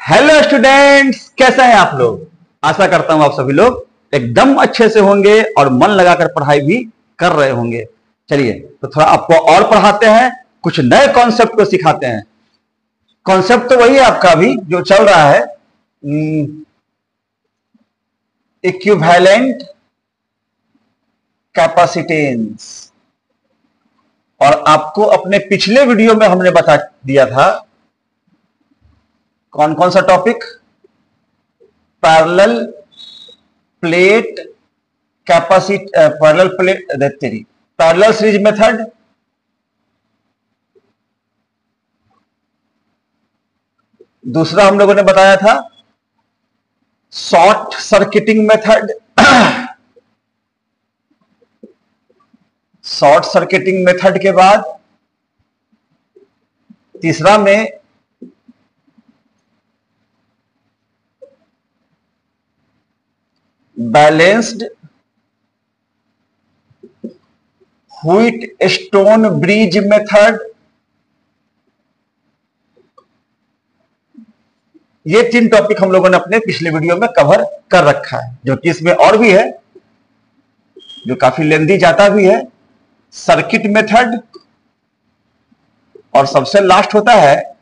Hello students, कैसे हैं आप लोग। आशा करता हूं आप सभी लोग एकदम अच्छे से होंगे और मन लगाकर पढ़ाई भी कर रहे होंगे। चलिए तो थोड़ा आपको और पढ़ाते हैं, कुछ नए कॉन्सेप्ट को सिखाते हैं। कॉन्सेप्ट तो वही है आपका अभी जो चल रहा है, इक्विवेलेंट कैपेसिटेंस। और आपको अपने पिछले वीडियो में हमने बता दिया था कौन कौन सा topic, parallel plate capacity, parallel plate देखते, पैरेलल सीरीज मेथड, दूसरा हम लोगों ने बताया था short circuiting method, short circuiting method के बाद तीसरा में बैलेंस्ड व्हीटस्टोन ब्रिज मेथड। ये तीन टॉपिक हम लोगों ने अपने पिछले वीडियो में कवर कर रखा है, जो कि इसमें और भी है जो काफी लेंदी जाता भी है, सर्किट मेथड, और सबसे लास्ट होता है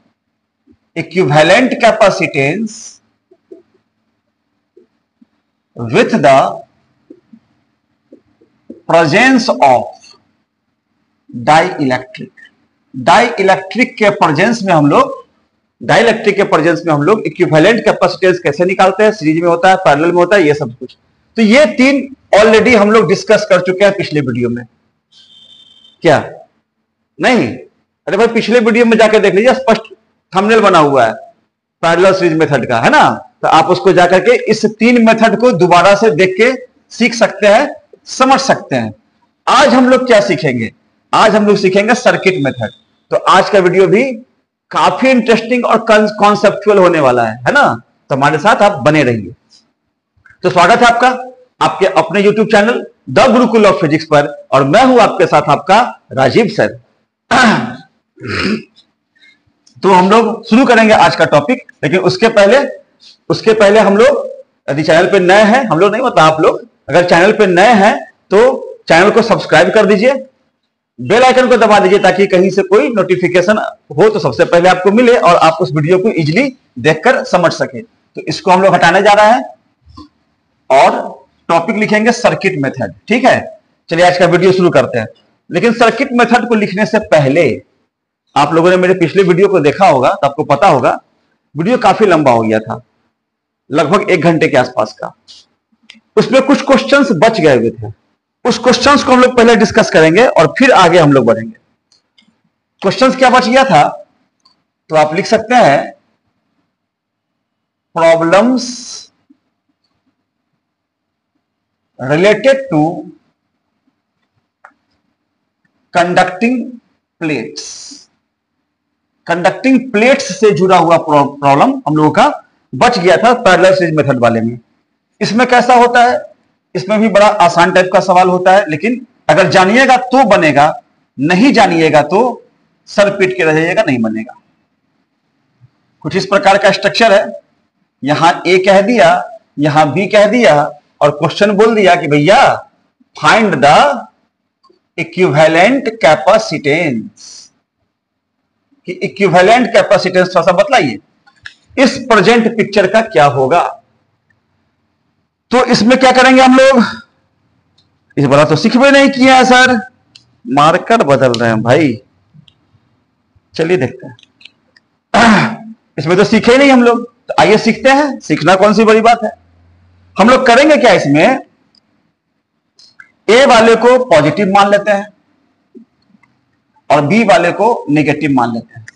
equivalent capacitance with the presence of dielectric. Dielectric के प्रेजेंस में हम लोग इक्विवेलेंट कैपेसिटेंस कैसे निकालते हैं, सीरीज में होता है, पैरेलल में होता है, ये सब कुछ। तो ये तीन ऑलरेडी हम लोग डिस्कस कर चुके हैं पिछले वीडियो में। क्या नहीं? अरे भाई पिछले वीडियो में जाकर देख लीजिए, स्पष्ट थंबनेल बना हुआ है पैरेलल सीरीज मेथड का, है ना। तो आप उसको जाकर के इस तीन मेथड को दोबारा से देख के सीख सकते हैं, समझ सकते हैं। आज हम लोग क्या सीखेंगे? आज हम लोग सीखेंगे सर्किट मेथड। तो आज का वीडियो भी काफी इंटरेस्टिंग और कॉन्सेप्चुअल होने वाला है ना। तो हमारे साथ आप बने रहिए। तो स्वागत है आपका आपके अपने YouTube channel the Gurukul of physics पर, और मैं हूं आपके साथ आपका राजीव सर। तो हम लोग शुरू करेंगे आज का टॉपिक, लेकिन उसके पहले हम लोग यदि चैनल पे नए हैं, हम लोग नहीं होता, आप लोग अगर चैनल पे नए हैं तो चैनल को सब्सक्राइब कर दीजिए, बेल आइकन को दबा दीजिए, ताकि कहीं से कोई नोटिफिकेशन हो तो सबसे पहले आपको मिले और आप उस वीडियो को इजीली देखकर समझ सके। तो इसको हम लोग हटाने जा रहे हैं और टॉपिक लिखेंगे सर्किट मेथड। ठीक है, चलिए आज का वीडियो शुरू करते हैं। लेकिन सर्किट मेथड को लिखने से पहले आप लोगों ने मेरे पिछले वीडियो को देखा होगा तो आपको पता होगा वीडियो काफी लंबा हो गया था, लगभग 1 घंटे के आसपास का। उसमें कुछ क्वेश्चंस बच गए हुए थे, उस क्वेश्चंस को हम लोग पहले डिस्कस करेंगे और फिर आगे हम लोग बढ़ेंगे। क्वेश्चंस क्या बच गया था, तो आप लिख सकते हैं problems related to conducting plates. Conducting plates से जुड़ा हुआ प्रॉब्लम हम लोगों का बच गया था पैरेलल सीरीज मेथड वाले में। इसमें कैसा होता है, इसमें भी बड़ा आसान टाइप का सवाल होता है, लेकिन अगर जानिएगा तो बनेगा, नहीं जानिएगा तो सर पीट के रह जाइएगा, नहीं बनेगा। कुछ इस प्रकार का स्ट्रक्चर है, यहां ए कह दिया, यहां बी कह दिया, और क्वेश्चन बोल दिया कि भैया फाइंड द इक्विवेलेंट कैपेसिटेंस। कि इक्विवेलेंट कैपेसिटेंस थोड़ा सा बतलाइए, इस प्रेजेंट पिक्चर का क्या होगा। तो इसमें क्या करेंगे हम लोग, इस बार तो सीख भी नहीं किया है सर, मार्कर बदल रहे हैं भाई। चलिए देखते हैं, इसमें तो सीखे नहीं हम लोग, तो आइए सीखते हैं। सीखना कौन सी बड़ी बात है। हम लोग करेंगे क्या, इसमें ए वाले को पॉजिटिव मान लेते हैं और बी वाले को नेगेटिव मान लेते हैं।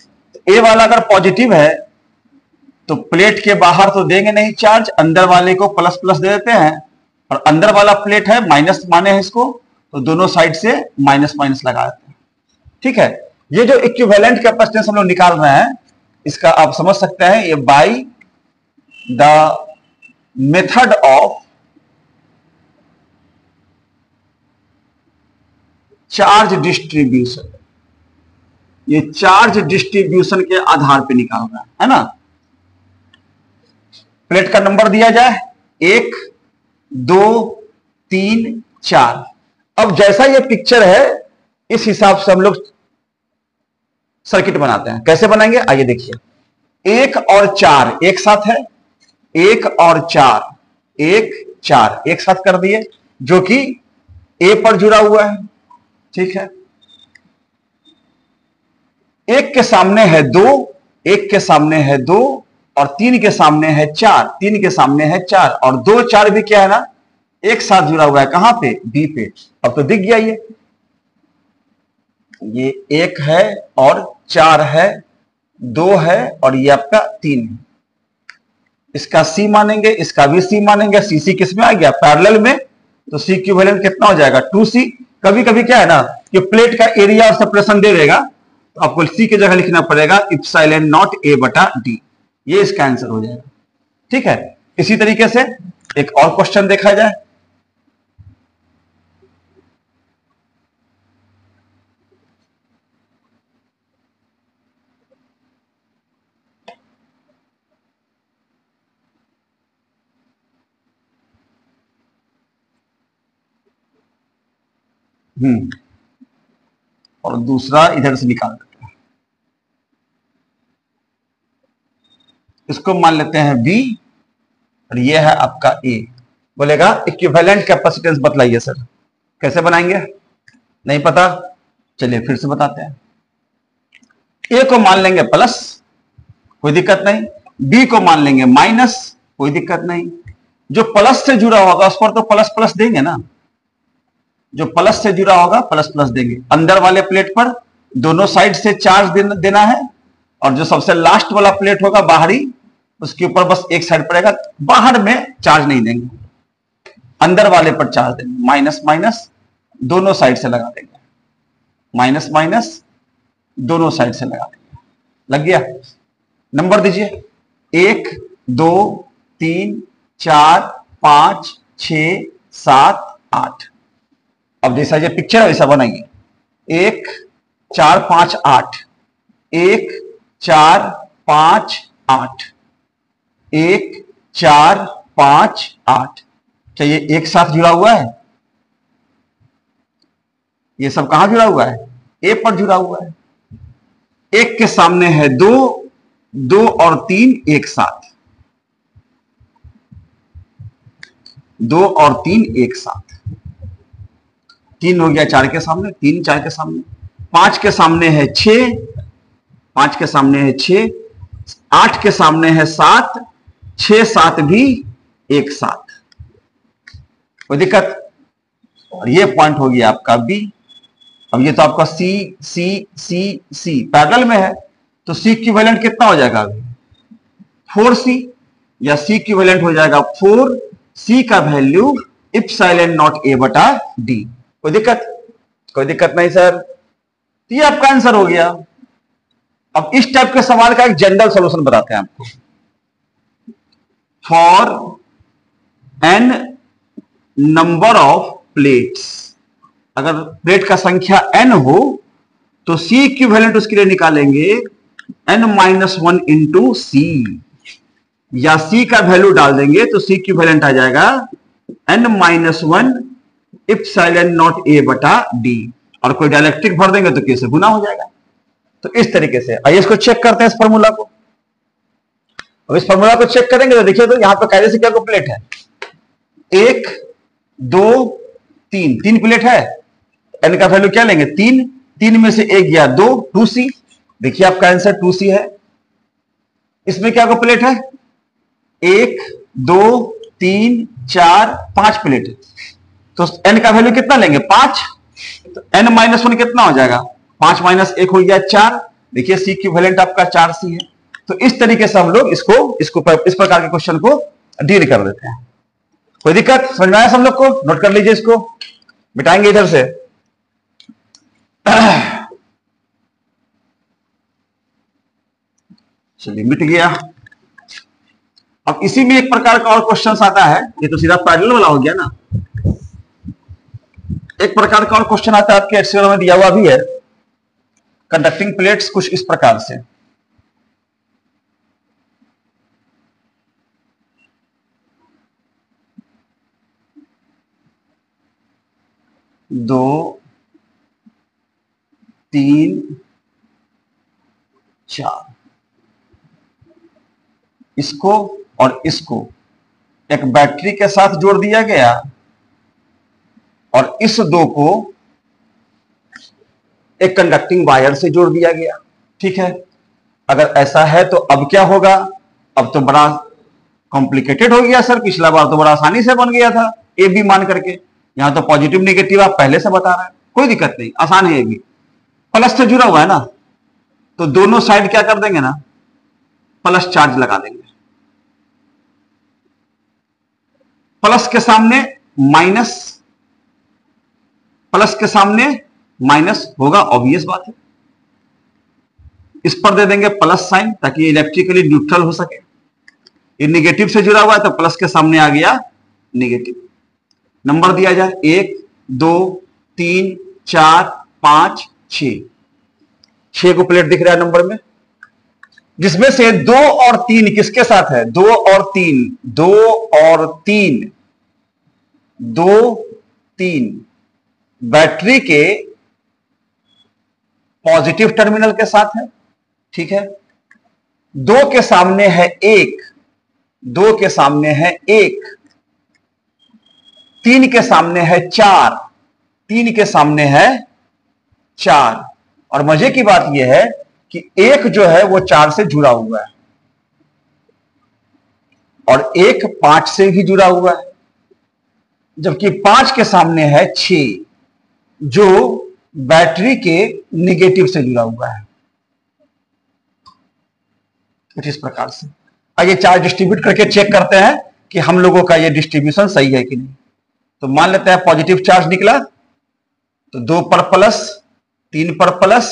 ए वाला अगर पॉजिटिव है तो प्लेट के बाहर तो देंगे नहीं चार्ज, अंदर वाले को प्लस प्लस दे देते हैं, और अंदर वाला प्लेट है माइनस माने हैं इसको, तो दोनों साइड से माइनस माइनस लगा देते हैं। ठीक है, ये जो इक्विवेलेंट कैपेसिटेंस हम लोग निकाल रहे हैं, इसका आप समझ सकते हैं, ये by the method of charge distribution. ये चार्ज डिस्ट्रीब्यूशन के आधार पे निकाल रहा है ना। प्लेट का नंबर दिया जाए 1 2 3 4। अब जैसा ये पिक्चर है इस हिसाब से हम लोग सर्किट बनाते हैं। कैसे बनाएंगे आइए देखिए। 1 और 4 एक साथ है, 1 और 4 1 4 एक साथ कर दिए, जो कि ए पर जुड़ा हुआ है। ठीक है, एक के सामने है 2, एक के सामने है 2 और 3 के सामने है 4, 3 के सामने है 4 और 2 4 भी क्या है ना एक साथ जुड़ा हुआ है। कहां पे? बी पे। अब तो दिख गया ये 1 है और 4 है, 2 है और ये आपका 3 है। इसका सी मानेंगे, इसका भी सी मानेंगे। सी सी किस में आ गया? पैरेलल में। तो सी इक्विवेलेंट कितना हो जाएगा? 2c। कभी कभी क्या है ना कि प्लेट का एरिया और सेपरेशन दे देगा, तो आपको सी की जगह लिखना पड़ेगा इप्सिलॉन नॉट ए बटा डी। ये इसका आंसर हो जाएगा। ठीक है, इसी तरीके से एक और क्वेश्चन देखा जाए। और दूसरा इधर से निकाल देते हैं। इसको मान लेते हैं बी और ये है आपका ए। बोलेगा इक्विवेलेंट कैपेसिटेंस बतलाइए सर। कैसे बनाएंगे? नहीं पता, चलिए फिर से बताते हैं। ए को मान लेंगे प्लस, कोई दिक्कत नहीं। बी को मान लेंगे माइनस, कोई दिक्कत नहीं। जो प्लस से जुड़ा होगा उस पर तो प्लस प्लस देंगे ना, जो प्लस से जुड़ा होगा प्लस प्लस देंगे। अंदर वाले प्लेट पर दोनों साइड से चार्ज देना है और जो सबसे लास्ट वाला प्लेट होगा बाहरी, उसके ऊपर बस एक साइड पड़ेगा, बाहर में चार्ज नहीं देंगे, अंदर वाले पर चार्ज देंगे। माइनस माइनस दोनों साइड से लगा देंगे, माइनस माइनस दोनों साइड से लगा देंगे। लग गया? नंबर दीजिए 1 2 3 4 5 6 7 8। अब जैसा ये पिक्चर है वैसा बनाइए। 1 4 5 8, 1 4 5 8, 1 4 5 8। क्या ये एक साथ जुड़ा हुआ है? ये सब कहां जुड़ा हुआ है? ए पर जुड़ा हुआ है। एक के सामने है 2, 2 और 3 एक साथ, 2 और 3 एक साथ। 3 हो गया 4 के सामने, 3 4 के सामने। 5 के सामने है 6, 5 के सामने है 6, 8 के सामने है 7, 6 7 भी एक साथ। कोई दिक्कत? और ये पॉइंट हो गया आपका बी। अब ये तो आपका सी सी सी सी पैरेलल में है, तो सी इक्विवेलेंट कितना हो जाएगा अभी? 4c, या सी इक्विवेलेंट हो जाएगा 4c का वैल्यू इप्सिलॉन नॉट ए बटा डी। कोई दिक्कत? कोई दिक्कत नहीं सर, ये आपका आंसर हो गया। अब इस टाइप के सवाल का एक जनरल सॉल्यूशन बताते हैं आपको। For n number of plates, अगर प्लेट का संख्या n हो तो c इक्विवेलेंट उसके लिए निकालेंगे n-1 इंटू सी, या c का वैल्यू डाल देंगे तो c इक्विवेलेंट आ जाएगा n-1 इप्सिलॉन नॉट ए बटा डी, और कोई डायलेक्ट्रिक भर देंगे तो कैसे गुना हो जाएगा। तो इस तरीके से आइए इसको चेक करते हैं, इस फॉर्मूला को। अब इस फॉर्मूला को चेक करेंगे तो देखिए, तो यहां पर कायदे से क्या को प्लेट है? 1 2 3, 3 प्लेट है। n का वैल्यू क्या लेंगे? 3, 3 में से 1 गया 2, 2c। देखिए आपका आंसर 2c है। इसमें क्या को प्लेट है? 1 2 3 4 5 प्लेट है, तो n का वैल्यू कितना लेंगे? 5। तो n-1 कितना हो जाएगा? 5 माइनस 1 हो गया 4। देखिए सी इक्विवेलेंट आपका 4c है। तो इस तरीके से हम लोग इसको इस प्रकार के क्वेश्चन को डील कर देते हैं। कोई दिक्कत? समझ में आया सब लोग को? नोट कर लीजिए, इसको मिटाएंगे इधर से। चलिए मिट गया। अब इसी में एक प्रकार का और क्वेश्चन आता है, ये तो सीधा पैरेलल वाला हो गया ना। एक प्रकार का और क्वेश्चन आता है आपके एक्सएल में दिया हुआ भी है, कंडक्टिंग प्लेट्स कुछ इस प्रकार से। 2 3 4, इसको और इसको एक बैटरी के साथ जोड़ दिया गया और इस 2 को एक कंडक्टिंग वायर से जोड़ दिया गया। ठीक है, अगर ऐसा है तो अब क्या होगा? अब तो बड़ा कॉम्प्लिकेटेड हो गया सर, पिछला बार तो बड़ा आसानी से बन गया था ए बी मान करके, यहां तो पॉजिटिव नेगेटिव आप पहले से बता रहे हैं, कोई दिक्कत नहीं, आसान है। ए बी प्लस से जुड़ा हुआ है ना, तो दोनों साइड क्या कर देंगे ना, प्लस चार्ज लगा देंगे। प्लस के सामने माइनस, प्लस के सामने माइनस होगा, ऑब्वियस बात है। इस पर दे देंगे प्लस साइन ताकि ये इलेक्ट्रिकली न्यूट्रल हो सके। ये निगेटिव से जुड़ा हुआ है तो प्लस के सामने आ गया निगेटिव। नंबर दिया जाए 1 2 3 4 5 6, 6 को प्लेट दिख रहा है नंबर में, जिसमें से 2 और 3 किसके साथ है? 2 और 3, 2 और 3, 2 3 बैटरी के पॉजिटिव टर्मिनल के साथ है। ठीक है, 2 के सामने है 1, 2 के सामने है 1, 3 के सामने है 4, 3 के सामने है 4। और मजे की बात यह है कि 1 जो है वो 4 से जुड़ा हुआ है और 1 5 से भी जुड़ा हुआ है, जबकि 5 के सामने है 6 जो बैटरी के निगेटिव से जुड़ा हुआ है। कुछ इस प्रकार से आइए चार्ज डिस्ट्रीब्यूट करके चेक करते हैं कि हम लोगों का ये डिस्ट्रीब्यूशन सही है कि नहीं। तो मान लेते हैं पॉजिटिव चार्ज निकला, तो 2 पर प्लस, 3 पर प्लस,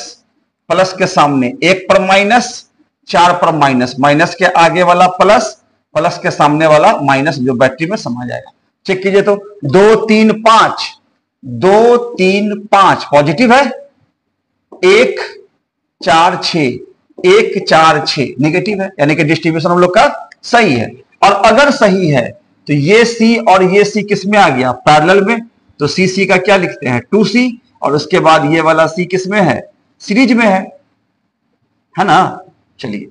प्लस के सामने 1 पर माइनस, 4 पर माइनस, माइनस के आगे वाला प्लस, प्लस के सामने वाला माइनस जो बैटरी में समा जाएगा। चेक कीजिए तो 2 3 5, 2 3 5 पॉजिटिव है, 1 4 6, 1 4 6 नेगेटिव है, यानी कि डिस्ट्रीब्यूशन हम लोग का सही है। और अगर सही है तो ये सी और ये सी किस में आ गया? पैरेलल में। तो सी सी का क्या लिखते हैं? 2C, और उसके बाद ये वाला सी किस में है? सीरीज में है ना। चलिए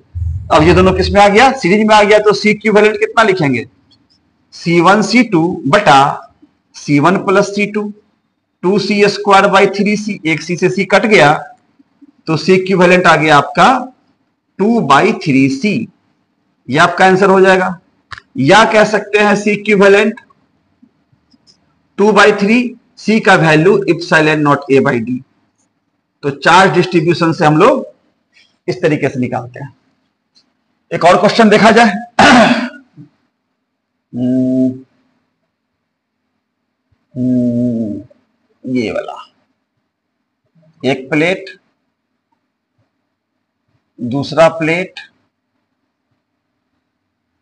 अब ये दोनों किस में आ गया? सीरीज में आ गया। तो सी इक्विवेलेंट कितना लिखेंगे? C1 C2 बटा C1 plus C2, 2C square by 3C, एक सी से सी कट गया तो सी इक्विवेलेंट आ गया आपका 2/3C, ये आपका आंसर हो जाएगा। या कह सकते हैं सी इक्विवेलेंट 2/3C का value epsilon not A by D। तो चार्ज डिस्ट्रीब्यूशन से हम लोग इस तरीके से निकालते हैं। एक और क्वेश्चन देखा जाए। ये वाला, एक प्लेट, दूसरा प्लेट,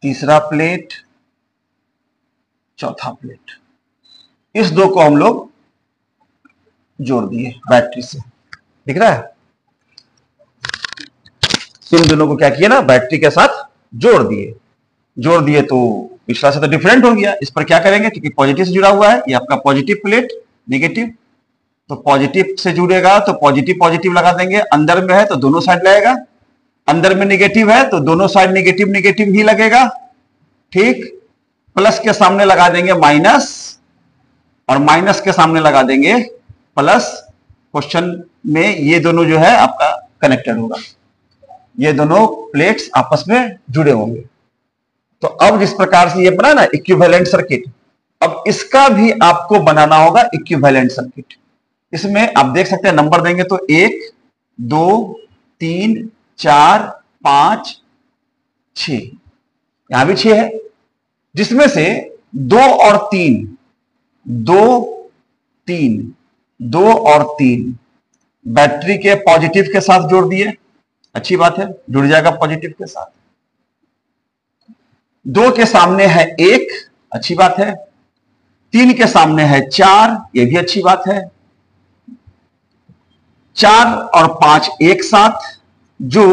तीसरा प्लेट, चौथा प्लेट, इस दो को हम लोग जोड़ दिए बैटरी से। दिख रहा है? इन दोनों को क्या किया ना, बैटरी के साथ जोड़ दिए तो पिछला से तो डिफरेंट हो गया। इस पर क्या करेंगे, क्योंकि पॉजिटिव से जुड़ा हुआ है, ये आपका पॉजिटिव प्लेट, नेगेटिव, तो पॉजिटिव से जुड़ेगा तो पॉजिटिव पॉजिटिव लगा देंगे। अंदर में है तो दोनों साइड लगेगा, अंदर में नेगेटिव है तो दोनों साइड नेगेटिव नेगेटिव ही लगेगा। ठीक, प्लस के सामने लगा देंगे माइनस और माइनस के सामने लगा देंगे प्लस। क्वेश्चन में ये दोनों जो है आपका कनेक्टेड होगा, ये दोनों प्लेट्स आपस में जुड़े होंगे। तो अब जिस प्रकार से ये बना ना इक्विवेलेंट सर्किट, अब इसका भी आपको बनाना होगा इक्विवेलेंट सर्किट। इसमें आप देख सकते हैं नंबर देंगे तो 1 2 3 4 5 6, यहां भी 6 है, जिसमें से 2 और 3, 2 3, 2 और 3 बैटरी के पॉजिटिव के साथ जोड़ दिए, अच्छी बात है, जुड़ जाएगा पॉजिटिव के साथ। 2 के सामने है 1, अच्छी बात है। 3 के सामने है 4, यह भी अच्छी बात है। 4 और 5 एक साथ, जो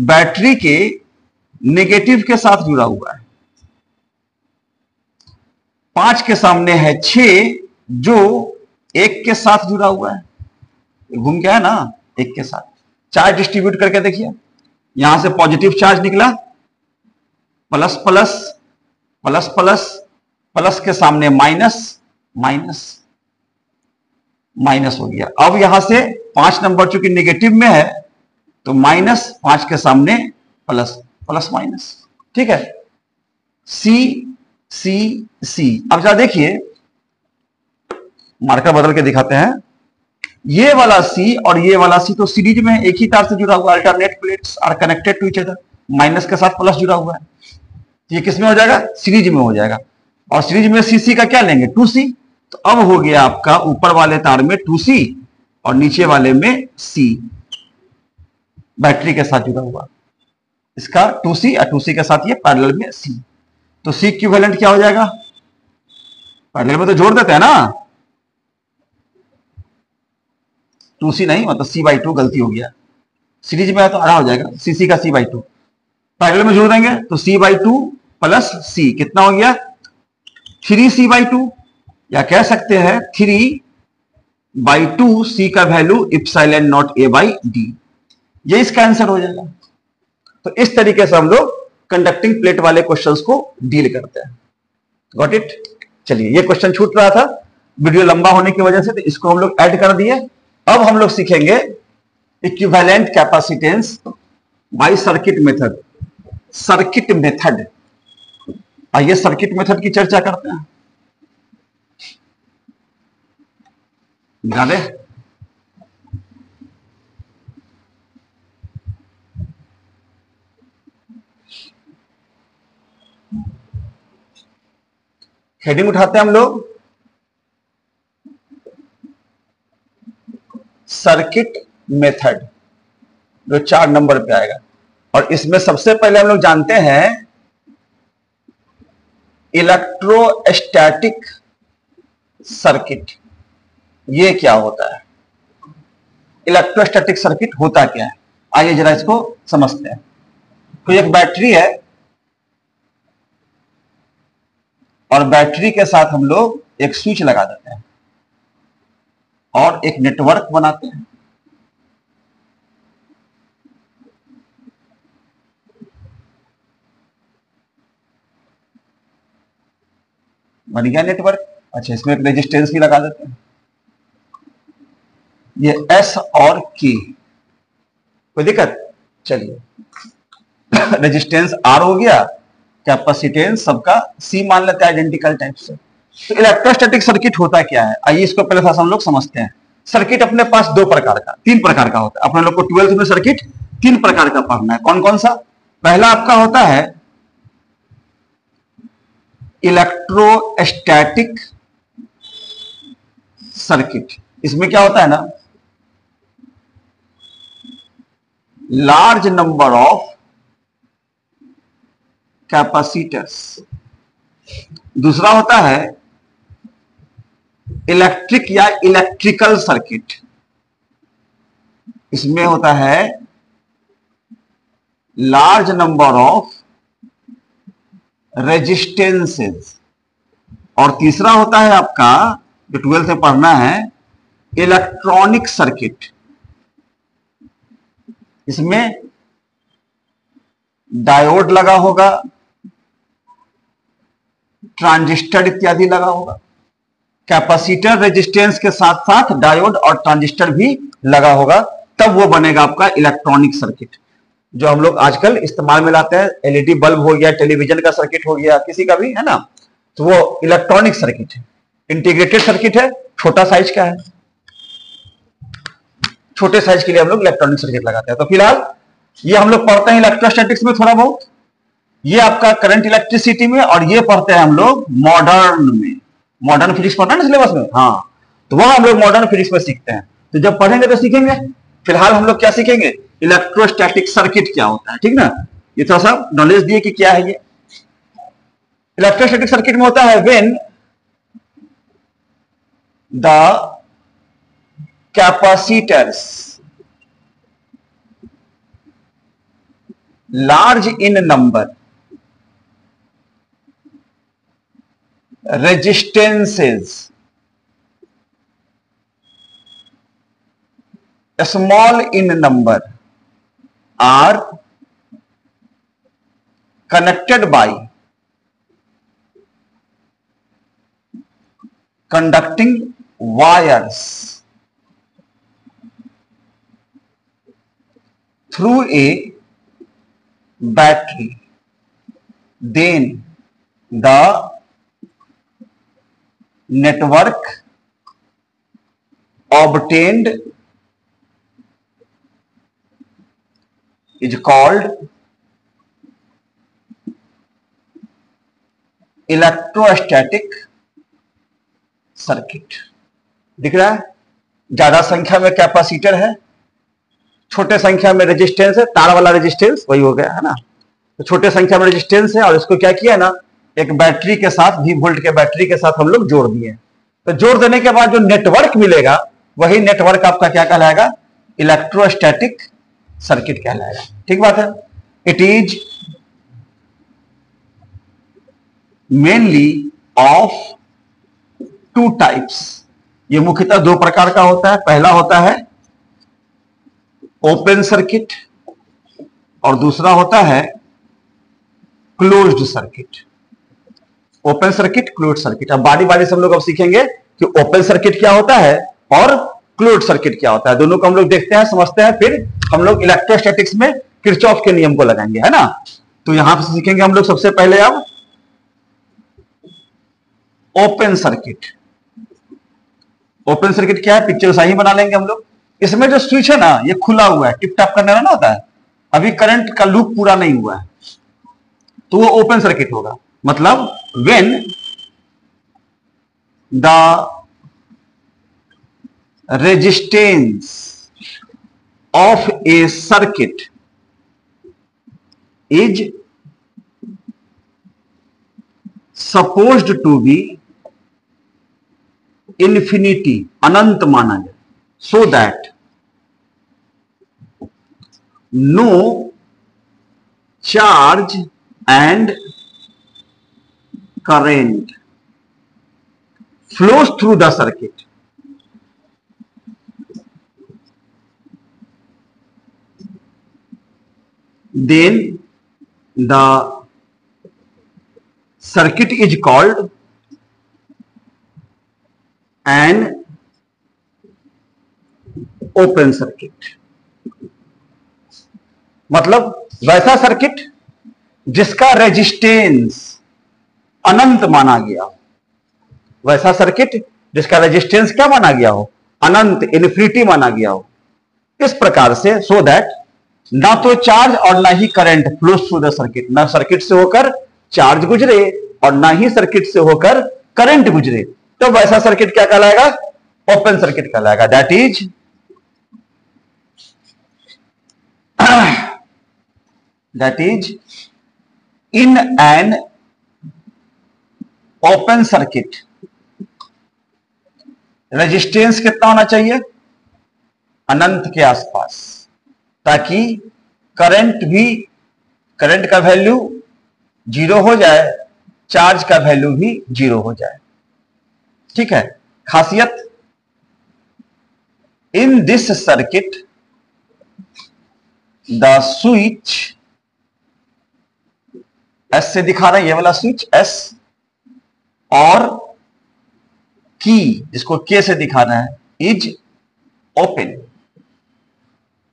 बैटरी के नेगेटिव के साथ जुड़ा हुआ है। 5 के सामने है 6, जो एक के साथ जुड़ा हुआ है, घूम गया है ना, एक के साथ। चार्ज डिस्ट्रीब्यूट करके देखिए, यहां से पॉजिटिव चार्ज निकला, plus plus plus plus plus के सामने माइनस, माइनस माइनस हो गया। अब यहां से 5 नंबर चूंकि नेगेटिव में है तो -5 के सामने प्लस, प्लस माइनस, ठीक है। सी सी सी। अब जरा देखिए, मार्कर बदल के दिखाते हैं। ये वाला सी और ये वाला सी तो सीरीज में एक ही तार से जुड़ा हुआ, alternate plates are connected to each other, minus के साथ प्लस जुड़ा हुआ है। ये किस में हो जाएगा? सीरीज में हो जाएगा। और सीरीज में सी सी का क्या लेंगे? 2C। तो अब हो गया आपका ऊपर वाले तार में 2C और नीचे वाले में C, बैटरी के साथ जुड़ा हुआ। इसका 2C और 2C के साथ ये पैरेलल में C। तो C इक्विवेलेंट क्या हो जाएगा? पैरेलल में तो जोड़ देते हैं ना, 2C नहीं, मतलब C/2, गलती हो गया। सीरीज में है तो आधा हो जाएगा, CC का C/2। पैरेलल में जोड़ देंगे तो C/2 प्लस C कितना हो गया? 3C/2, या कह सकते हैं 3/2 C का वैल्यू इप्सिलॉन नॉट A/D। ये इसका आंसर हो जाएगा। तो इस तरीके से हम लोग कंडक्टिंग प्लेट वाले क्वेश्चंस को डील करते हैं। Got it? चलिए, ये क्वेश्चन छूट रहा था वीडियो लंबा होने की वजह से, तो इसको हम लोग ऐड कर दिए। अब हम लोग सीखेंगे equivalent capacitance by circuit method. Circuit method, आइए सर्किट मेथड की चर्चा करते हैं। ध्यान दें, हेडिंग उठाते हैं हम लोग, सर्किट मेथड, जो 4 नंबर पे आएगा। और इसमें सबसे पहले हम लोग जानते हैं इलेक्ट्रोस्टैटिक सर्किट। ये क्या होता है? इलेक्ट्रोस्टैटिक सर्किट होता क्या है? आइए जरा इसको समझते हैं। तो एक बैटरी है और बैटरी के साथ हम लोग एक स्विच लगा देते हैं और एक नेटवर्क बनाते हैं। बन गया नेटवर्क। अच्छा, इसमें एक रेजिस्टेंस भी लगा देते हैं, ये S और K। कोई दिक्कत? चलिए, रेजिस्टेंस R हो गया, कैपेसिटेंस सबका C मान लेते हैं आइडेंटिकल टाइप से। तो इलेक्ट्रोस्टैटिक सर्किट होता क्या है? आइए इसको पहले थोड़ा हम लोग समझते हैं। सर्किट अपने पास 2 प्रकार का, 3 प्रकार का होता है। अपने लोग को 12th में सर्किट 3 प्रकार का पढ़ना है। कौन कौन सा? पहला आपका होता है इलेक्ट्रोस्टैटिक सर्किट। इसमें क्या होता है ना, लार्ज नंबर ऑफ कैपेसिटर्स। दूसरा होता है इलेक्ट्रिक या इलेक्ट्रिकल सर्किट। इसमें होता है लार्ज नंबर ऑफ रेजिस्टेंसेस। और तीसरा होता है आपका, जो 12th में पढ़ना है, इलेक्ट्रॉनिक सर्किट। इसमें डायोड लगा होगा, ट्रांजिस्टर इत्यादि लगा होगा। कैपेसिटर रेजिस्टेंस के साथ साथ डायोड और ट्रांजिस्टर भी लगा होगा, तब वो बनेगा आपका इलेक्ट्रॉनिक सर्किट, जो हम लोग आजकल इस्तेमाल में लाते हैं। एलईडी बल्ब हो गया, टेलीविजन का सर्किट हो गया, किसी का भी, है ना, तो वो इलेक्ट्रॉनिक सर्किट है। इंटीग्रेटेड सर्किट है, छोटा साइज का है, छोटे साइज के लिए हम लोग इलेक्ट्रॉनिक सर्किट लगाते हैं। तो फिलहाल ये हम लोग पढ़ते हैं इलेक्ट्रोस्टैटिक्स में थोड़ा बहुत, ये आपका करंट इलेक्ट्रिसिटी में, और ये पढ़ते हैं हम लोग मॉडर्न में। मॉडर्न फिजिक्स पढ़ना है ना सिलेबस में, हाँ, तो वह हम लोग मॉडर्न फिजिक्स में सीखते हैं। तो जब पढ़ेंगे तो सीखेंगे। फिलहाल हम लोग क्या सीखेंगे? इलेक्ट्रोस्टैटिक सर्किट क्या होता है, ठीक ना। ये थोड़ा सा नॉलेज दिए कि क्या है ये। इलेक्ट्रोस्टैटिक सर्किट में होता है when the capacitors large in number, resistances small in number are connected by conducting wires through a battery, then the network obtained is called electrostatic circuit. दिख रहा है, ज्यादा संख्या में कैपेसिटर है, छोटे संख्या में रेजिस्टेंस है, तार वाला रेजिस्टेंस वही हो गया है ना। तो छोटे संख्या में रेजिस्टेंस है और इसको क्या किया ना, एक बैटरी के साथ, V वोल्ट के बैटरी के साथ हम लोग जोड़ दिए। तो जोड़ देने के बाद जो नेटवर्क मिलेगा वही नेटवर्क आपका क्या कहलाएगा, इलेक्ट्रोस्टैटिक सर्किट कहलाएगा। ठीक बात है। It is mainly of two types, ये मुख्यतः दो प्रकार का होता है। पहला होता है ओपन सर्किट और दूसरा होता है closed circuit. Open circuit, closed circuit. अब बारी बारी से हम लोग अब सीखेंगे कि ओपन सर्किट क्या होता है और क्लोज्ड सर्किट क्या होता है। दोनों को हम लोग देखते हैं, समझते हैं, फिर हम लोग इलेक्ट्रोस्टैटिक्स में किरचॉफ के नियम को लगाएंगे, है ना। तो यहां से सीखेंगे हम लोग सबसे पहले अब ओपन सर्किट। ओपन सर्किट क्या है, पिक्चर सही बना लेंगे हम लोग। इसमें जो स्विच है ना, ये खुला हुआ है, टिप टैप करने वाला होता है, अभी करंट का लूप पूरा नहीं हुआ है, तो वो ओपन सर्किट होगा। मतलब when the resistance of a circuit is supposed to be infinity, अनंत माना जाए, so that no charge and current flows through the circuit, then the circuit is called an open circuit। मतलब वैसा circuit जिसका resistance अनंत माना गया, वैसा circuit जिसका रेजिस्टेंस क्या माना गया हो, अनंत, इन्फिनिटी माना गया हो। इस प्रकार से, सो दैट ना तो चार्ज और ना ही current flows through the circuit, ना सर्किट से होकर चार्ज गुजरे और ना ही सर्किट से होकर करंट गुजरे, तो वैसा सर्किट क्या कहलाएगा, ओपन सर्किट कहलाएगा। That is in an open circuit resistance कितना होना चाहिए, अनंत के आसपास, ताकि करंट का वैल्यू जीरो हो जाए, चार्ज का वैल्यू भी जीरो हो जाए। ठीक है। खासियत, in this circuit the switch, S से दिखा रहे हैं, ये वाला स्विच एस, और की जिसको के से दिखाना है, इज ओपन।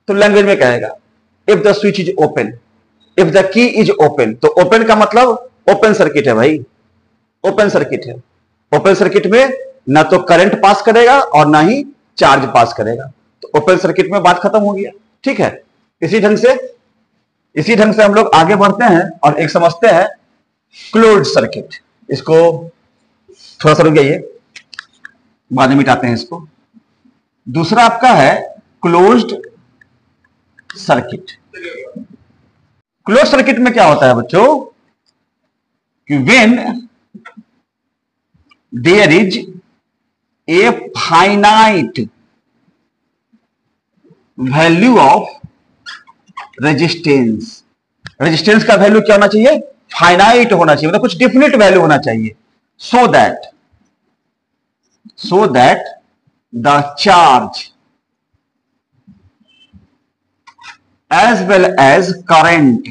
तो लैंग्वेज में कहेगा if the switch is open, if the key is open. तो ओपन का मतलब ओपन सर्किट है भाई, ओपन सर्किट है। ओपन सर्किट में ना तो करंट पास करेगा और ना ही चार्ज पास करेगा, तो ओपन सर्किट में बात खत्म हो गया। ठीक है। इसी ढंग से हम लोग आगे बढ़ते हैं और एक समझते हैं क्लोज्ड सर्किट। इसको थोड़ा सा रुक जाइए, बाद में मिटाते हैं इसको। दूसरा आपका है क्लोज्ड सर्किट। क्लोज्ड सर्किट में क्या होता है बच्चों, कि when there is a finite value of resistance. Resistance का वैल्यू क्या होना चाहिए, फाइनाइट होना चाहिए, मतलब कुछ डिफिनिट वैल्यू होना चाहिए। so that the charge as well as current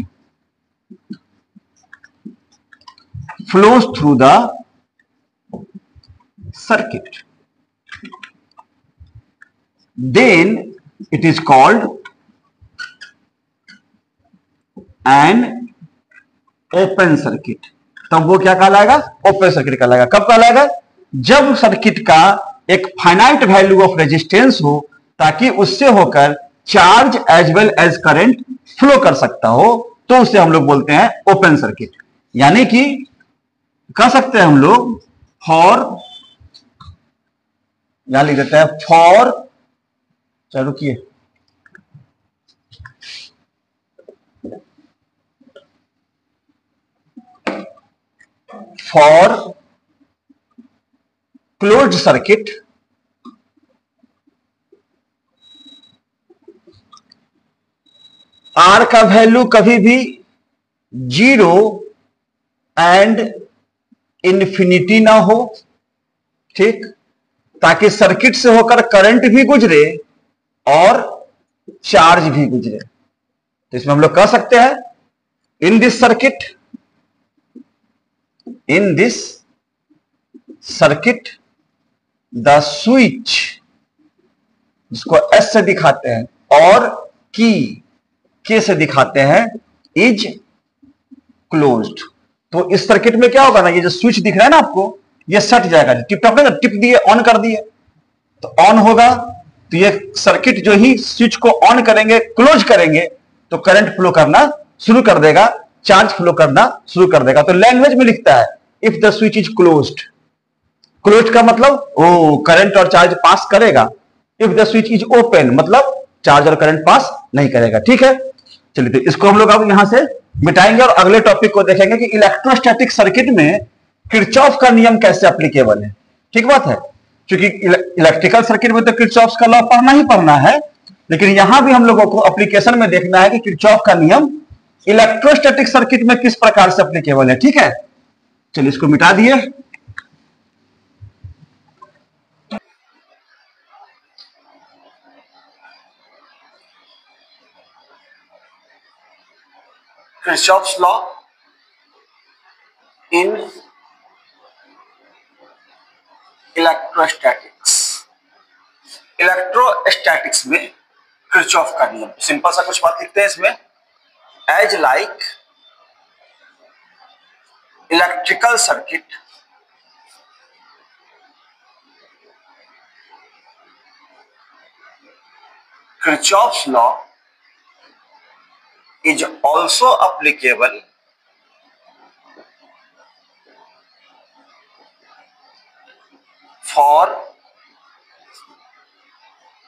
flows through the circuit, then it is called an open circuit. तब वो क्या कहलाएगा? ओपन सर्किट कहलाएगा। कब कहलाएगा? जब सर्किट का एक फाइनाइट वैल्यू ऑफ रेजिस्टेंस हो, ताकि उससे होकर charge as well as current flow कर सकता हो, तो उसे हम लोग बोलते हैं ओपन सर्किट। यानी कि कह सकते हैं हम लोग फॉर, यहां लिख देते हैं फॉर, चलो रुकिए, फॉर क्लोज्ड सर्किट आर का वैल्यू कभी भी 0 एंड इन्फिनिटी ना हो, ठीक, ताकि सर्किट से होकर करंट भी गुजरे और चार्ज भी गुजरे। तो इसमें हम लोग कह सकते हैं in this circuit the switch, जिसको एस से दिखाते हैं और की के से दिखाते हैं, इज क्लोज्ड। तो इस सर्किट में क्या होगा ना, ये जो स्विच दिख रहा है ना आपको, ये सट जाएगा। टिप टॉप ना, टिप दिए, ऑन कर दिए तो ऑन होगा। तो ये सर्किट जो ही स्विच को ऑन करेंगे, क्लोज करेंगे, तो करंट फ्लो करना शुरू कर देगा, चार्ज फ्लो करना शुरू कर देगा। तो लैंग्वेज में लिखता है if the switch is closed. Closed का मतलब वो करंट और चार्ज पास करेगा। If the switch is open मतलब चार्ज और करंट पास नहीं करेगा। ठीक है, चलिए तो इसको हम लोग अब यहां से मिटाएंगे और अगले टॉपिक को देखेंगे कि इलेक्ट्रोस्टैटिक सर्किट में किरचॉफ का नियम कैसे एप्लीकेबल है। ठीक बात है, क्योंकि इलेक्ट्रिकल सर्किट में तो किरचॉफ का लॉ पढ़ना ही पढ़ना है, लेकिन यहां भी हम लोगों को एप्लीकेशन में देखना है कि किरचॉफ का नियम इलेक्ट्रोस्टैटिक सर्किट में किस प्रकार से एप्लीकेबल है। ठीक है, चलिए इसको मिटा दिए। Kirchhoff's law in electrostatics. Electrostatics में किरचॉफ का नियम, सिंपल सा कुछ बात लिखते हैं इसमें, as like electrical circuit Kirchhoff's law is also applicable for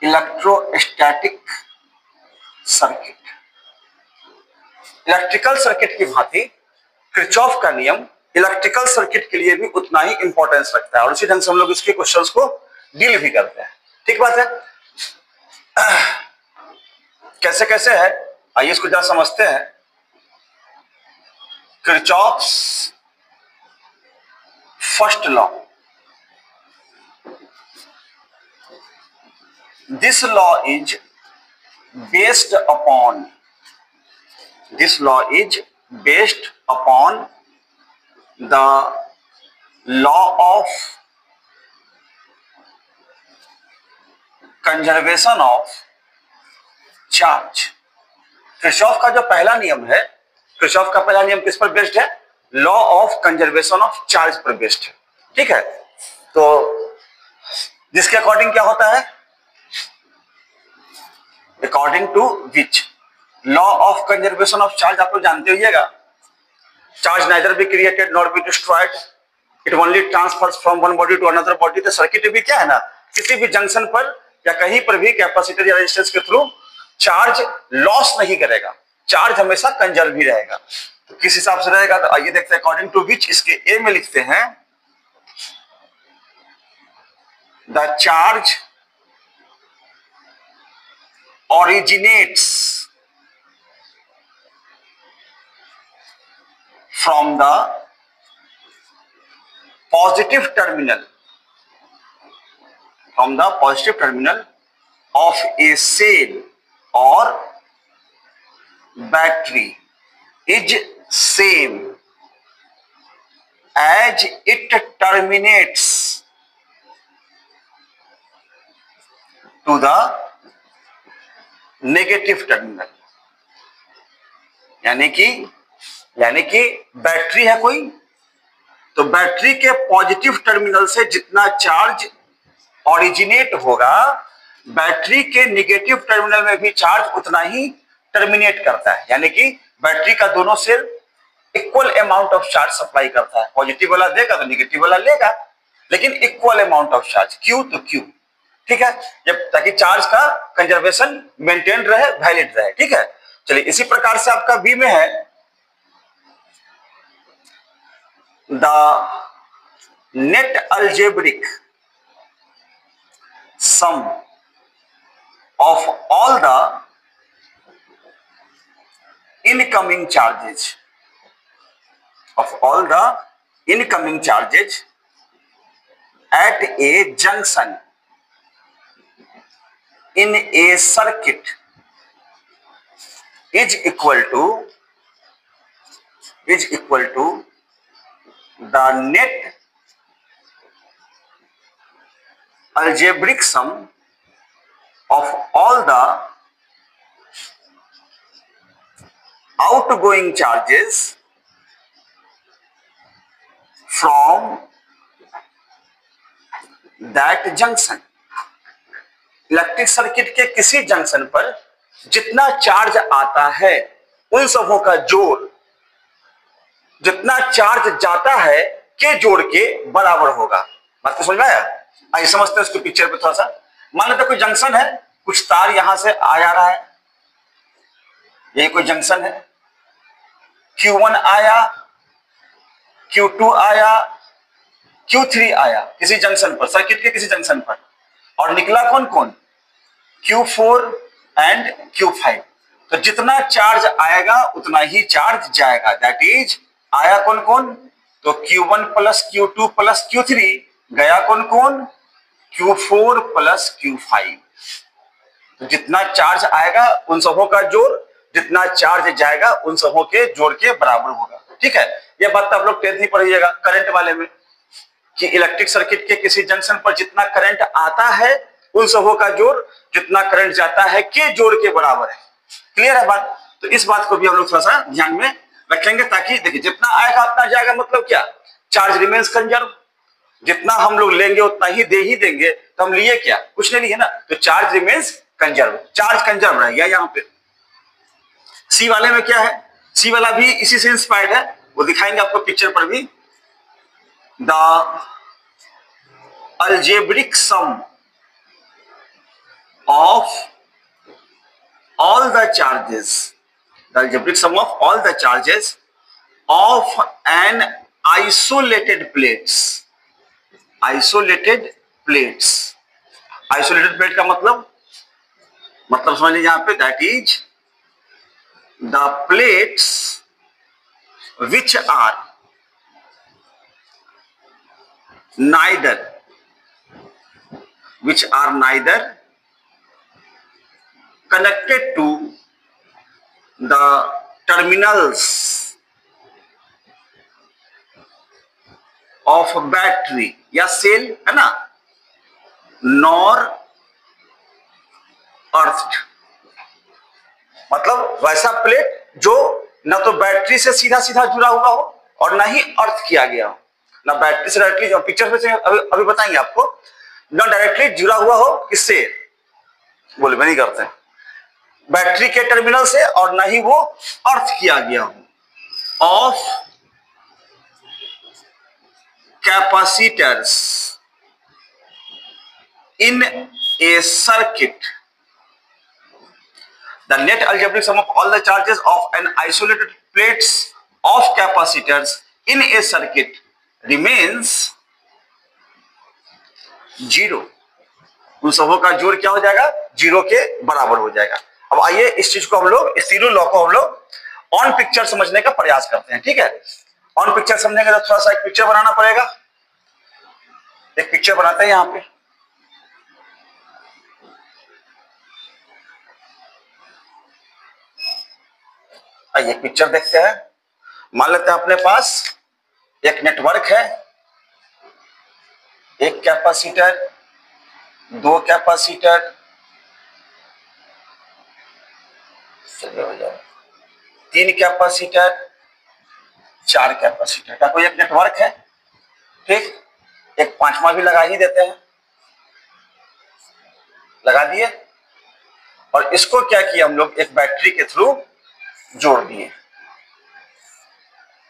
electrostatic circuit. Electrical circuit की भांति किरचॉफ का नियम इलेक्ट्रिकल सर्किट के लिए भी उतना ही इंपॉर्टेंस रखता है और उसी ढंग से हम लोग इसके क्वेश्चंस को डील भी करते हैं। ठीक बात है, कैसे कैसे है आइए इसको जरा समझते हैं। Kirchhoff's first law, this law is based upon the law of conservation of charge. Kirchhoff का जो पहला नियम है, किरचॉफ का पहला नियम किस पर बेस्ड है? Law of conservation of charge पर बेस्ड है। ठीक है, तो जिसके अकॉर्डिंग क्या होता है, according to which law of conservation of charge आप लोग जानते होइएगा, charge neither be created nor be destroyed, it only transfers from one body to another body. तो सर्किट भी क्या है ना, किसी भी जंक्शन पर या कहीं पर भी कैपेसिटर या रेजिस्टेंस के थ्रू चार्ज लॉस नहीं करेगा, चार्ज हमेशा कंजर्व ही रहेगा। तो किस हिसाब से रहेगा, तो आइए देखते हैं अकॉर्डिंग टू विच। इसके ए में लिखते हैं the charge originates from the positive terminal of a cell or battery is same as it terminates to the negative terminal। यानी कि बैटरी है कोई, तो बैटरी के पॉजिटिव टर्मिनल से जितना चार्ज ओरिजिनेट होगा, बैटरी के नेगेटिव टर्मिनल में भी चार्ज उतना ही टर्मिनेट करता है। यानी कि बैटरी का दोनों cell equal amount of charge supply करता है। पॉजिटिव वाला देगा तो नेगेटिव वाला लेगा, लेकिन equal amount of charge, Q तो क्यू, ठीक है, जब ताकि चार्ज का कंजर्वेशन मेंटेन रहे, वैलिड रहे। ठीक है, चलिए इसी प्रकार से आपका बी में है the net algebraic sum of all the incoming charges at a junction in a circuit is equal to the net algebraic sum of all the outgoing charges from that junction। Electric circuit के किसी junction पर जितना charge आता है उन सबों का जोड़ जितना चार्ज जाता है के जोड़ के बराबर होगा। बात को समझ में आया? आइए समझते हैं इसको पिक्चर पे थोड़ा सा। मान लेते कोई जंक्शन है, कुछ तार यहां से आ जा रहा है, यही कोई जंक्शन है, Q1 आया, Q2 आया, Q3 आया किसी जंक्शन पर, सर्किट के किसी जंक्शन पर, और निकला कौन कौन, Q4 एंड Q5। तो जितना चार्ज आएगा उतना ही चार्ज जाएगा। दैट इज आया कौन कौन, तो Q1 plus Q2 plus Q3, गया कौन कौन, Q4 प्लस Q5। तो जितना चार्ज आएगा उन सबों का जोड़ जितना चार्ज जाएगा उन सबों के जोड़ के बराबर होगा। ठीक है, यह बात आप लोग 10th ही पढ़िएगा करंट वाले में, कि इलेक्ट्रिक सर्किट के किसी जंक्शन पर जितना करंट आता है उन सबों का जोड़ जितना करंट जाता है के जोड़ के बराबर है। क्लियर है बात? तो इस बात को भी हम लोग थोड़ा सा ध्यान में रखेंगे, ताकि देखिए जितना आएगा उतना जाएगा, मतलब क्या, चार्ज रिमेन्स कंजर्व। जितना हम लोग लेंगे उतना ही देंगे, तो हम लिए क्या, कुछ नहीं लिए ना, तो charge remains conserve, charge conserve रह गया। यहाँ पे सी वाले में क्या है, सी वाला भी इसी से इंस्पायर्ड है, वो दिखाएंगे आपको पिक्चर पर भी। The algebraic sum of all the charges of an isolated plate का मतलब समझ लीजिए यहाँ पे, that is the plates which are neither connected to the terminals of battery या सेल है ना, nor earthed। मतलब वैसा प्लेट जो ना तो बैटरी से सीधा जुड़ा हुआ हो और ना ही अर्थ किया गया हो, ना बैटरी से डायरेक्टली, पिक्चर में से अभी बताएंगे आपको, ना डायरेक्टली जुड़ा हुआ हो किससे, बोले मैं नहीं करते, बैटरी के टर्मिनल से, और ना ही वो अर्थ किया गया हो। Of capacitors in A circuit, the net algebraic sum of all the charges of an isolated plates of capacitors in a circuit remains 0। उन सबों का जोड़ क्या हो जाएगा, 0 के बराबर हो जाएगा। अब आइए इस चीज को हम लोग, इस तीनों लॉ को हम लोग ऑन पिक्चर समझने का प्रयास करते हैं। ठीक है, ऑन पिक्चर समझने का तो थोड़ा सा एक पिक्चर बनाना पड़ेगा। एक पिक्चर बनाते हैं यहां पे, आइए पिक्चर देखते हैं। मान लेते हैं अपने पास एक नेटवर्क है, एक कैपेसिटर, दो कैपेसिटर, तीन कैपेसिटर, चार कैपेसिटर का कोई एक नेटवर्क है। ठीक, एक पांचवा भी लगा ही देते हैं, लगा दिए, और इसको क्या किया हम लोग, एक बैटरी के थ्रू जोड़ दिए।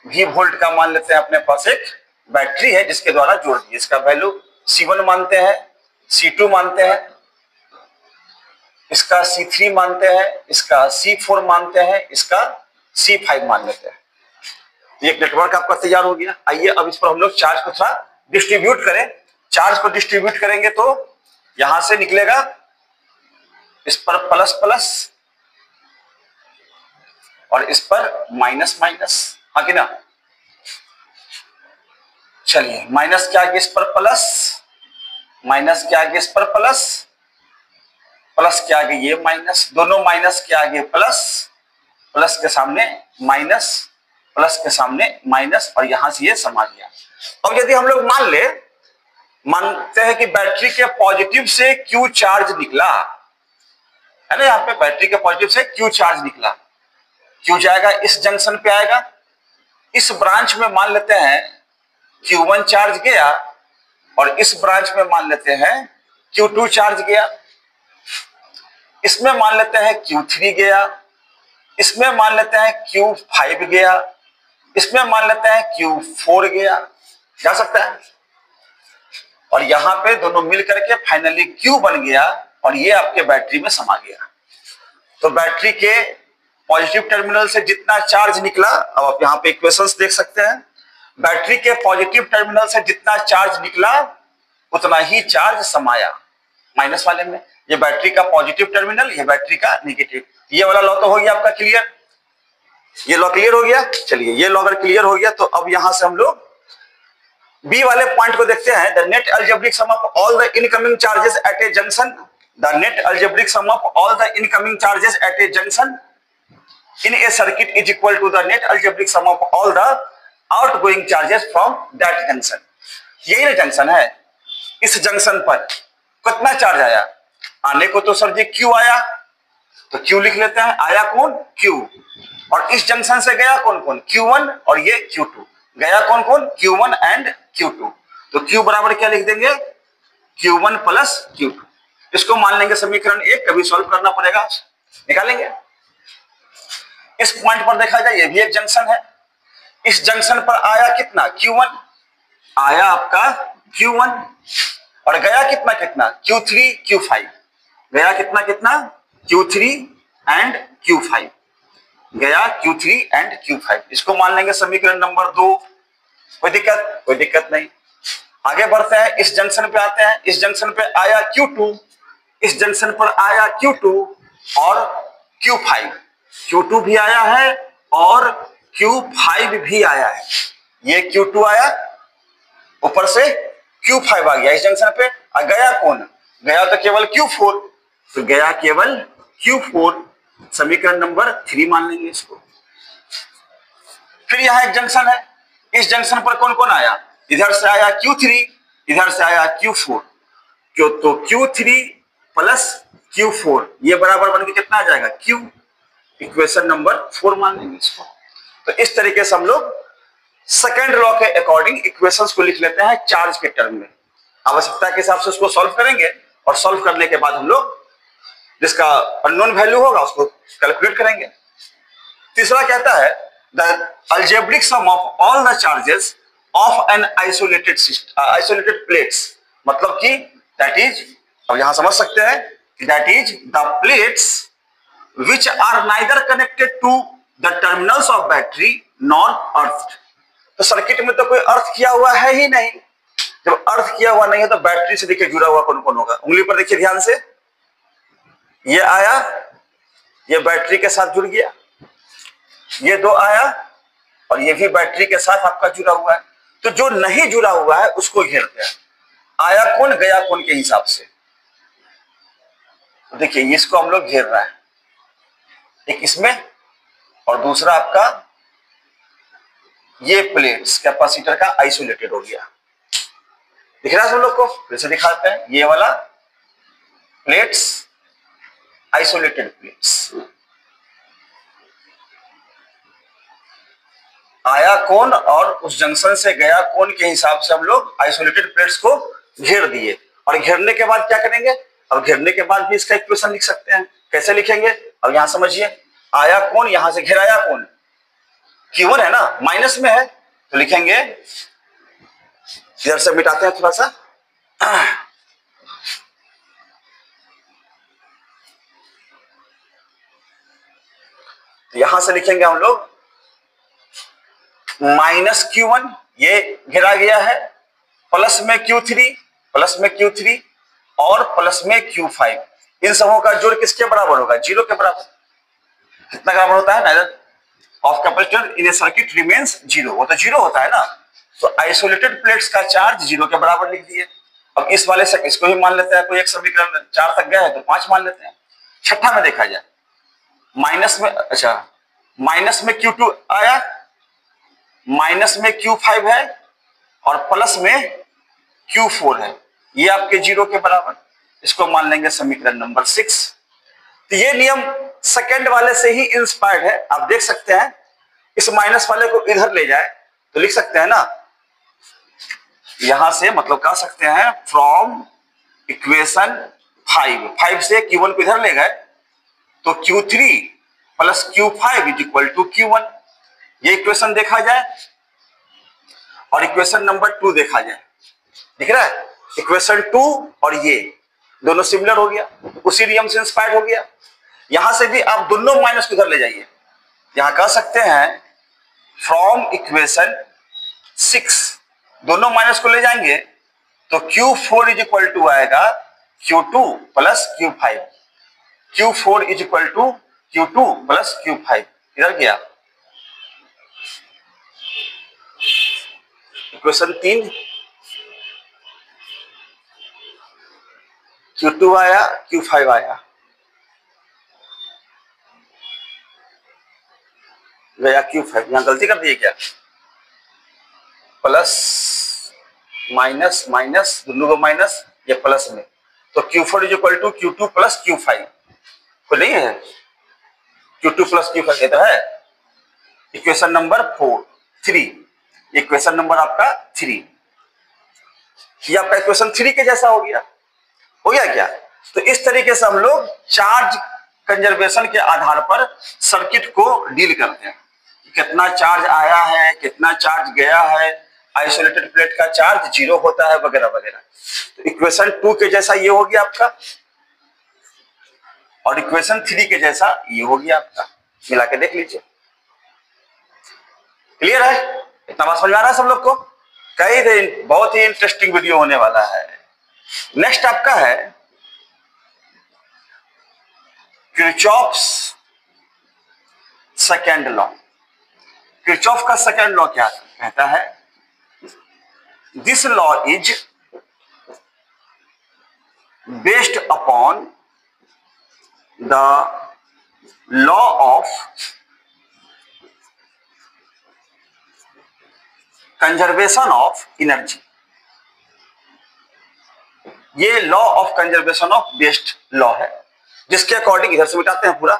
V वोल्ट का मान लेते हैं अपने पास एक बैटरी है जिसके द्वारा जोड़ दिए। इसका वैल्यू C1 मानते हैं, C2 मानते हैं, इसका C3 मानते हैं, इसका C4 मानते हैं, इसका C5 मान लेते हैं। एक नेटवर्क आपका तैयार हो गया। आइए अब इस पर हम लोग चार्ज को थोड़ा डिस्ट्रीब्यूट करें। चार्ज को डिस्ट्रीब्यूट करेंगे तो यहां से निकलेगा इस पर प्लस प्लस और इस पर माइनस माइनस, हाँ कि ना। चलिए, माइनस के आगे इस पर प्लस, माइनस के आगे इस पर प्लस, प्लस के आगे ये माइनस, दोनों माइनस के आगे प्लस, प्लस के सामने माइनस, प्लस के सामने माइनस, और यहां से ये समा गया। अब यदि हम लोग मानते हैं कि बैटरी के पॉजिटिव से Q चार्ज निकला है ना, यहाँ पे बैटरी के पॉजिटिव से Q चार्ज निकला, Q जाएगा इस जंक्शन पे आएगा, इस ब्रांच में मान लेते हैं Q1 चार्ज गया, और इस ब्रांच में मान लेते हैं Q2 चार्ज गया, इसमें मान लेते हैं Q3 गया, इसमें मान लेते हैं Q5 गया, इसमें मान लेते हैं Q4 गया, जा सकता है। और यहां पे दोनों मिल करके फाइनली Q बन गया, और ये आपके बैटरी में समा गया। तो बैटरी के पॉजिटिव टर्मिनल से जितना चार्ज निकला, अब आप यहाँ पे इक्वेशंस देख सकते हैं, बैटरी के पॉजिटिव टर्मिनल से जितना चार्ज निकला उतना ही चार्ज समाया माइनस वाले में। ये बैटरी का पॉजिटिव टर्मिनल, ये बैटरी का नेगेटिव। ये वाला लॉ तो हो गया आपका क्लियर, ये लॉ क्लियर हो गया। चलिए, ये लॉ अगर क्लियर हो गया तो अब यहां से हम लोग बी वाले पॉइंट को देखते हैं। The net algebraic sum of all the incoming charges at a junction, the net algebraic sum of all the incoming charges at a junction in a circuit is equal to the net algebraic sum of all the outgoing charges from that junction। यही ना junction है, इस junction पर कितना charge आया, आने को तो सर जी Q आया, तो Q लिख लेते हैं, आया कौन Q, और इस जंक्शन से गया कौन कौन Q1 और ये Q2, गया कौन कौन Q1 एंड Q2, तो Q बराबर क्या लिख देंगे Q1 प्लस Q2। इसको मान लेंगे समीकरण 1, कभी सॉल्व करना पड़ेगा, निकालेंगे। इस पॉइंट पर देखा जाए ये भी एक जंक्शन है, इस जंक्शन पर आया कितना Q1, आया आपका Q1, और गया कितना कितना Q3 Q5, गया कितना कितना Q3 एंड Q5, गया Q3 एंड Q5। इसको मान लेंगे समीकरण नंबर 2। कोई दिक्कत नहीं। आगे बढ़ते हैं, इस जंक्शन पे आते हैं, इस जंक्शन पे आया Q2, इस जंक्शन पर आया Q2 और Q5, Q2 भी आया है और Q5 भी आया है। ये Q2 आया, ऊपर से Q5 आ गया इस जंक्शन पे, और गया कौन, गया तो केवल Q4, तो गया केवल Q4, समीकरण नंबर 3 मान लेंगे इसको। फिर यहां एक जंक्शन है, इस जंक्शन पर कौन कौन आया, इधर से आया Q3, इधर से आया Q4, तो Q3 प्लस Q4 ये बराबर बनके कितना आ जाएगा Q, इक्वेशन नंबर 4 मान लेंगे इसको। तो इस तरीके से हम लोग सेकेंड लॉ के अकॉर्डिंग इक्वेशंस को लिख लेते हैं चार्ज के टर्म में। आवश्यकता के हिसाब से उसको सॉल्व करेंगे, और सॉल्व करने के बाद हम लोग जिसका अननोन वैल्यू होगा उसको कैलकुलेट करेंगे। तीसरा कहता है the algebraic sum of all the charges of an isolated plates, मतलब कि दैट इज, अब यहां समझ सकते हैं, that is the plates which are neither connected to the terminals of battery nor earthed। तो सर्किट में तो कोई अर्थ किया हुआ है ही नहीं, जब अर्थ किया हुआ नहीं है तो बैटरी से देखिए जुड़ा हुआ कौन कौन होगा, उंगली पर देखिए ध्यान से, ये आया, ये बैटरी के साथ जुड़ गया, ये दो आया, और ये भी बैटरी के साथ आपका जुड़ा हुआ है। तो जो नहीं जुड़ा हुआ है उसको घेरते हैं, आया कौन गया कौन के हिसाब से। तो देखिए इसको हम लोग घेर रहे हैं, एक इसमें और दूसरा आपका ये प्लेट्स कैपेसिटर का आइसोलेटेड हो गया। दिख रहा है सब लोग को? फिर से दिखाते हैं, ये वाला प्लेट्स, आइसोलेटेड प्लेट्स। आया कौन और उस जंक्शन से गया कौन के हिसाब से हम लोग आइसोलेटेड प्लेट्स को घेर दिए। और घेरने के बाद क्या करेंगे? अब घेरने के बाद भी इसका इक्वेशन लिख सकते हैं। कैसे लिखेंगे? अब यहां समझिए, आया कौन, यहां से घेराया कौन, Q1 है ना, माइनस में है, तो लिखेंगे, इधर से मिटाते हैं थोड़ा सा, यहां से लिखेंगे हम लोग माइनस Q1, ये घेरा गया है, प्लस में Q3, प्लस में Q3 और प्लस में Q5। इन सबों का जोड़ किसके बराबर होगा? 0 के बराबर। कितना बराबर होता है? Neither of capacitor in A circuit remains 0, वो तो 0 होता है ना। तो आइसोलेटेड प्लेट्स का चार्ज 0 के बराबर लिख दिए। अब इस वाले से इसको भी मान लेते हैं, कोई एक समीकरण 4 तक गया है तो 5 मान लेते हैं। छठा में देखा जाए, माइनस में, अच्छा माइनस में Q2 आया, माइनस में Q5 है और प्लस में Q4 है, ये आपके 0 के बराबर। इसको मान लेंगे समीकरण नंबर 6। तो ये नियम सेकंड वाले से ही इंस्पायर्ड है। आप देख सकते हैं, इस माइनस वाले को इधर ले जाए तो लिख सकते हैं ना, यहां से मतलब कह सकते हैं फ्रॉम इक्वेशन 5 से Q1 को इधर ले गए तो Q3 plus Q5 is equal to Q1। ये इक्वेशन देखा जाए और इक्वेशन नंबर 2 देखा जाए, दिख रहा है? इक्वेशन 2 और ये दोनों सिमिलर हो गया, उसी नियम से इंस्पायर्ड हो गया। यहां से भी आप दोनों माइनस को इधर ले जाइए, यहां कह सकते हैं फ्रॉम इक्वेशन 6, दोनों माइनस को ले जाएंगे तो Q4 इज इक्वल टू आएगा Q2 plus Q5, Q4 is equal to Q2 plus Q5। इधर गया इक्वेशन 3, Q2 आया, Q5 आया, गया Q5। यहां गलती कर दिए क्या? प्लस माइनस माइनस, दोनों को माइनस, ये प्लस में, तो Q4 is equal to Q2 plus Q5। कोई नहीं है? Q2 प्लस Q5 ये तो है इक्वेशन नंबर 3, इक्वेशन नंबर आपका 3। ये आपका इक्वेशन 3 के जैसा हो गया क्या? तो इस तरीके से हम लोग चार्ज कंजर्वेशन के आधार पर सर्किट को डील करते हैं। कितना चार्ज आया है, कितना चार्ज गया है, आइसोलेटेड प्लेट का चार्ज 0 होता है, वगैरह वगैरह। तो इक्वेशन 2 के जैसा ये हो गया आपका, और इक्वेशन 3 के जैसा ये हो गया आपका। मिला के देख लीजिए, क्लियर है? इतना बात समझ में आ रहा है सब लोग को? कई दिन बहुत ही इंटरेस्टिंग वीडियो होने वाला है। नेक्स्ट आपका है किरचॉफ्स सेकेंड लॉ। किरचॉफ का सेकेंड लॉ क्या कहता है? This law is based upon the law of conservation of energy. ये law of conservation of based law है, जिसके अकॉर्डिंग, इधर से मिटाते हैं पूरा,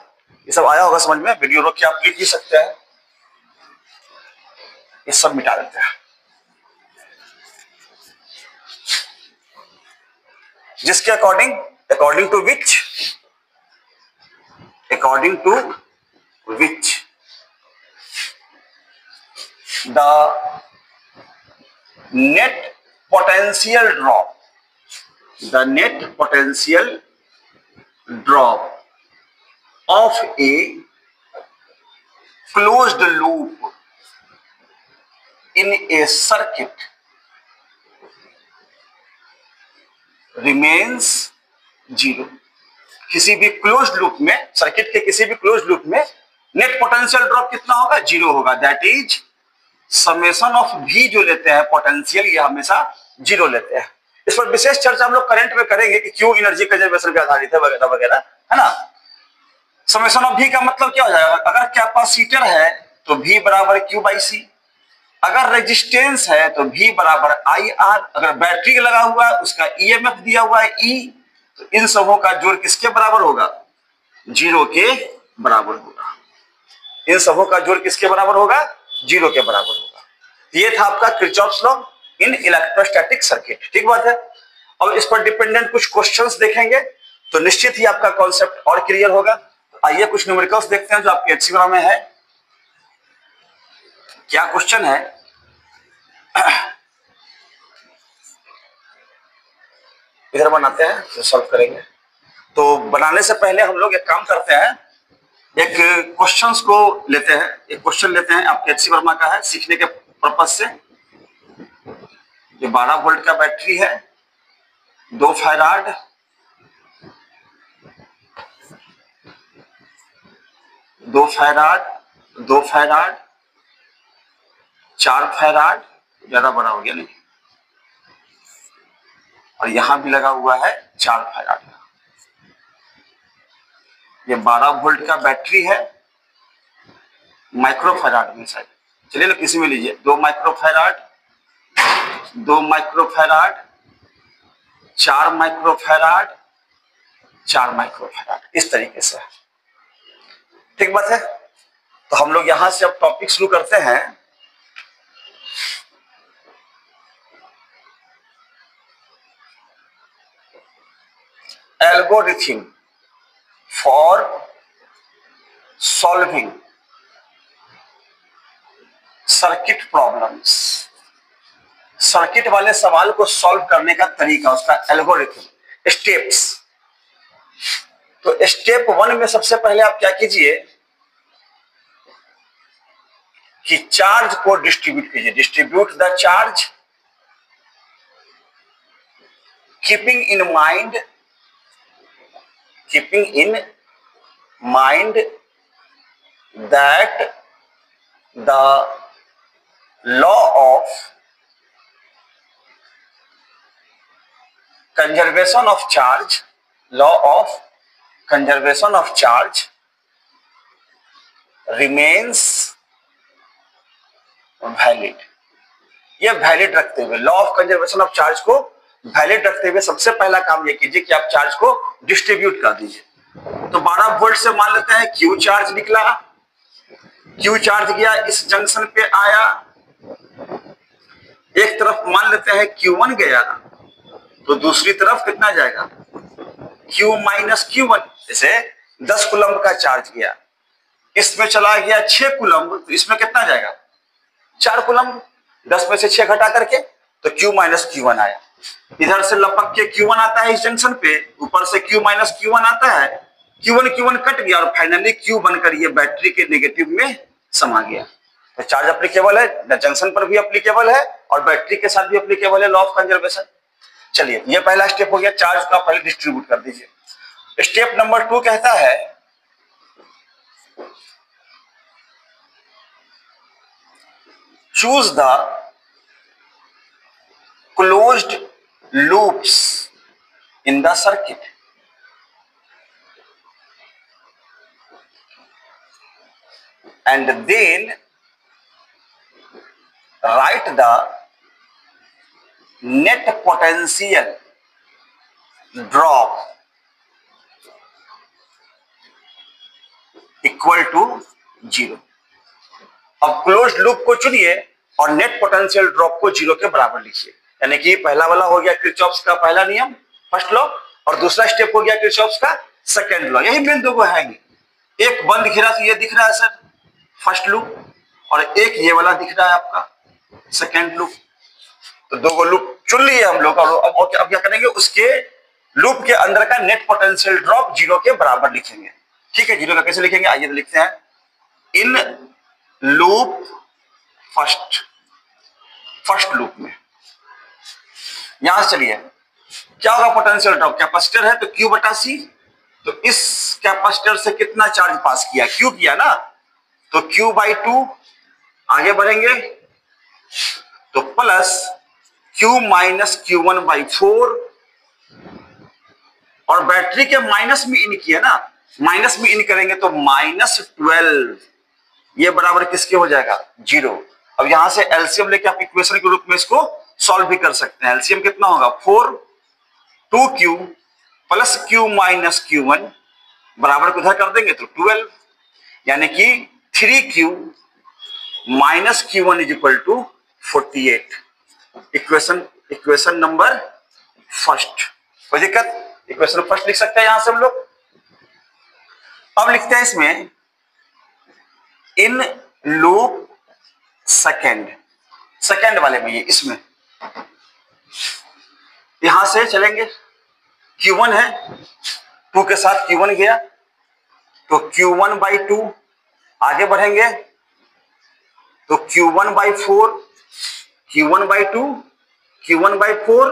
ये सब आया होगा समझ में, वीडियो रोक के आप लिख भी सकते हैं, ये सब मिटा देते हैं। जिसके according, according to which the net potential drop of a closed loop in a circuit remains 0। किसी भी क्लोज्ड लूप में, सर्किट के किसी भी क्लोज्ड लूप में नेट पोटेंशियल ड्रॉप कितना होगा? 0 होगा। That is summation of V जो लेते हैं पोटेंशियल, ये हमेशा 0 लेते हैं। इस पर विशेष चर्चा हम लोग करंट में करेंगे कि क्यों एनर्जी कंजर्वेशन पे आधारित है, वगैरह वगैरह, है ना। समेशन ऑफ V का मतलब क्या हो जाएगा, अगर कैपेसिटर है तो V बराबर Q बाई C, अगर रेजिस्टेंस है तो V बराबर IR, अगर बैटरी लगा हुआ है उसका EMF दिया हुआ है E, तो इन सबों का जोड़ किसके बराबर होगा, 0 के बराबर होगा। इन सबों का जोड़ किसके बराबर होगा, 0 के बराबर होगा। ये था आपका Kirchhoff's law in electrostatic circuit. ठीक बात है। अब इस पर डिपेंडेंट कुछ क्वेश्चंस देखेंगे तो निश्चित ही आपका कॉन्सेप्ट और क्लियर होगा। आइए कुछ न्यूमेरिकल्स देखते हैं जो आपके HCR में है। क्या क्वेश्चन है, इधर बनाते हैं तो सॉल्व करेंगे। तो बनाने से पहले हम लोग एक काम करते हैं, एक क्वेश्चंस को लेते हैं, एक क्वेश्चन लेते हैं आपके HC वर्मा का है, सीखने के पर्पज से। ये 12 वोल्ट का बैटरी है, 2 फैराड, 2 फैराड, 2 फैराड, 4 फैराड, ज्यादा बड़ा हो गया नहीं, और यहां भी लगा हुआ है 4 फैराड का। ये 12 वोल्ट का बैटरी है, माइक्रो फैराड में शायद, चलिए ना किसी में लीजिए, 2 micro farad, 2 micro farad, 4 micro farad, 4 micro farad, इस तरीके से। ठीक बात है। तो हम लोग यहां से अब टॉपिक शुरू करते हैं। Algorithm for solving circuit problems, circuit वाले सवाल को सॉल्व करने का तरीका, उसका एल्गोरिथम, स्टेप्स। तो स्टेप 1 में सबसे पहले आप क्या कीजिए कि चार्ज को डिस्ट्रीब्यूट कीजिए, distribute the charge keeping in mind that the law of conservation of charge, law of conservation of charge remains valid। ये वैलिड रखते हुए, law of conservation of charge को वैलिड रखते हुए सबसे पहला काम ये कीजिए कि आप चार्ज को डिस्ट्रीब्यूट कर दीजिए। तो 12 वोल्ट से मान लेते हैं Q चार्ज निकला, Q चार्ज गया इस जंक्शन पे आया, एक तरफ मान लेते हैं Q1 गया, तो दूसरी तरफ कितना जाएगा, Q माइनस Q1। जैसे 10 कूलम्ब का चार्ज गया, इसमें चला गया 6 कूलम्ब, तो इसमें कितना जाएगा, 4 कूलम्ब। 10 में से 6 घटा करके तो Q माइनस Q1 आया। इधर से लपक के Q1 आता है इस जंक्शन पे, ऊपर से Q माइनस Q1 आता है, Q1 कट गया और फाइनली Q बनकर ये बैटरी के नेगेटिव में समा गया। तो चार्ज एप्लीकेबल है, जंक्शन पर भी एप्लीकेबल है और बैटरी के साथ भी एप्लीकेबल है लॉ ऑफ कंजर्वेशन। चलिए ये पहला स्टेप हो गया, चार्ज का पहले डिस्ट्रीब्यूट कर दीजिए। स्टेप नंबर 2 कहता है choose the closed loops in the circuit and then write the net potential drop equal to 0। अब क्लोज्ड लूप को चुनिए और नेट पोटेंशियल ड्रॉप को 0 के बराबर लिखिए। यानी कि पहला वाला हो गया किरचॉफ्स का पहला नियम, फर्स्ट लॉ, और दूसरा स्टेप हो गया किरचॉफ्स का सेकंड लॉ। यही मेन दो को है, एक बंद घेरा तो ये दिख रहा है सर फर्स्ट लूप, और एक ये वाला दिख रहा है आपका सेकंड लूप। तो दो लूप चुन लिए हम लोग, और अब क्या करेंगे, उसके लूप के अंदर का नेट पोटेंशियल ड्रॉप 0 के बराबर लिखेंगे। ठीक है, 0 का कैसे लिखेंगे, आइए तो लिखते हैं, इन लूप फर्स्ट लूप में। यहां से चलिए क्या होगा, पोटेंशियल ड्रॉप, कैपेसिटर है तो Q बटा C, तो इस कैपेसिटर से कितना चार्ज पास किया, Q किया ना, तो Q बाई 2 आगे बढ़ेंगे तो plus Q minus Q1 by 4, और बैटरी के माइनस में इन किया ना, माइनस में इन करेंगे तो -12 ये बराबर किसके हो जाएगा 0। अब यहां से एलसीएम लेके आप इक्वेशन के रूप में इसको सॉल्व भी कर सकते हैं। एलसीएम कितना होगा 4 2q plus q minus q1 बराबर को इधर कर देंगे तो 12, यानी कि 3q minus q1 is equal to 48। Equation number first. कोई दिक्कत? इक्वेशन फर्स्ट लिख सकते हैं यहां से हम लोग। अब लिखते हैं इसमें इन लूप सेकेंड वाले में, ये इसमें यहां से चलेंगे Q1 है 2 के साथ Q1 गया तो Q1/2 आगे बढ़ेंगे तो Q1/4 Q1/2 Q1/4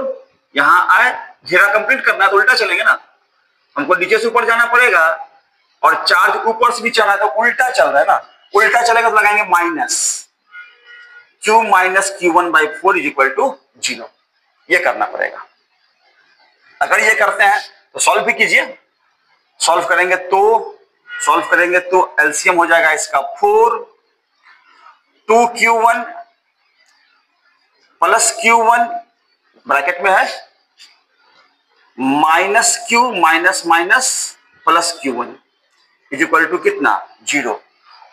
यहां आए, घेरा कंप्लीट करना है तो उल्टा चलेंगे ना, हमको नीचे से ऊपर जाना पड़ेगा और चार्ज ऊपर से भी चला है तो उल्टा चल रहा है ना, उल्टा चलेगा तो लगाएंगे minus Q minus Q1/4 is equal to 0। ये करना पड़ेगा। अगर ये करते हैं तो सॉल्व भी कीजिए। सॉल्व करेंगे तो एलसीएम हो जाएगा इसका 4 2q1 प्लस q1 ब्रैकेट में है minus q minus minus plus q1 is equal to कितना 0।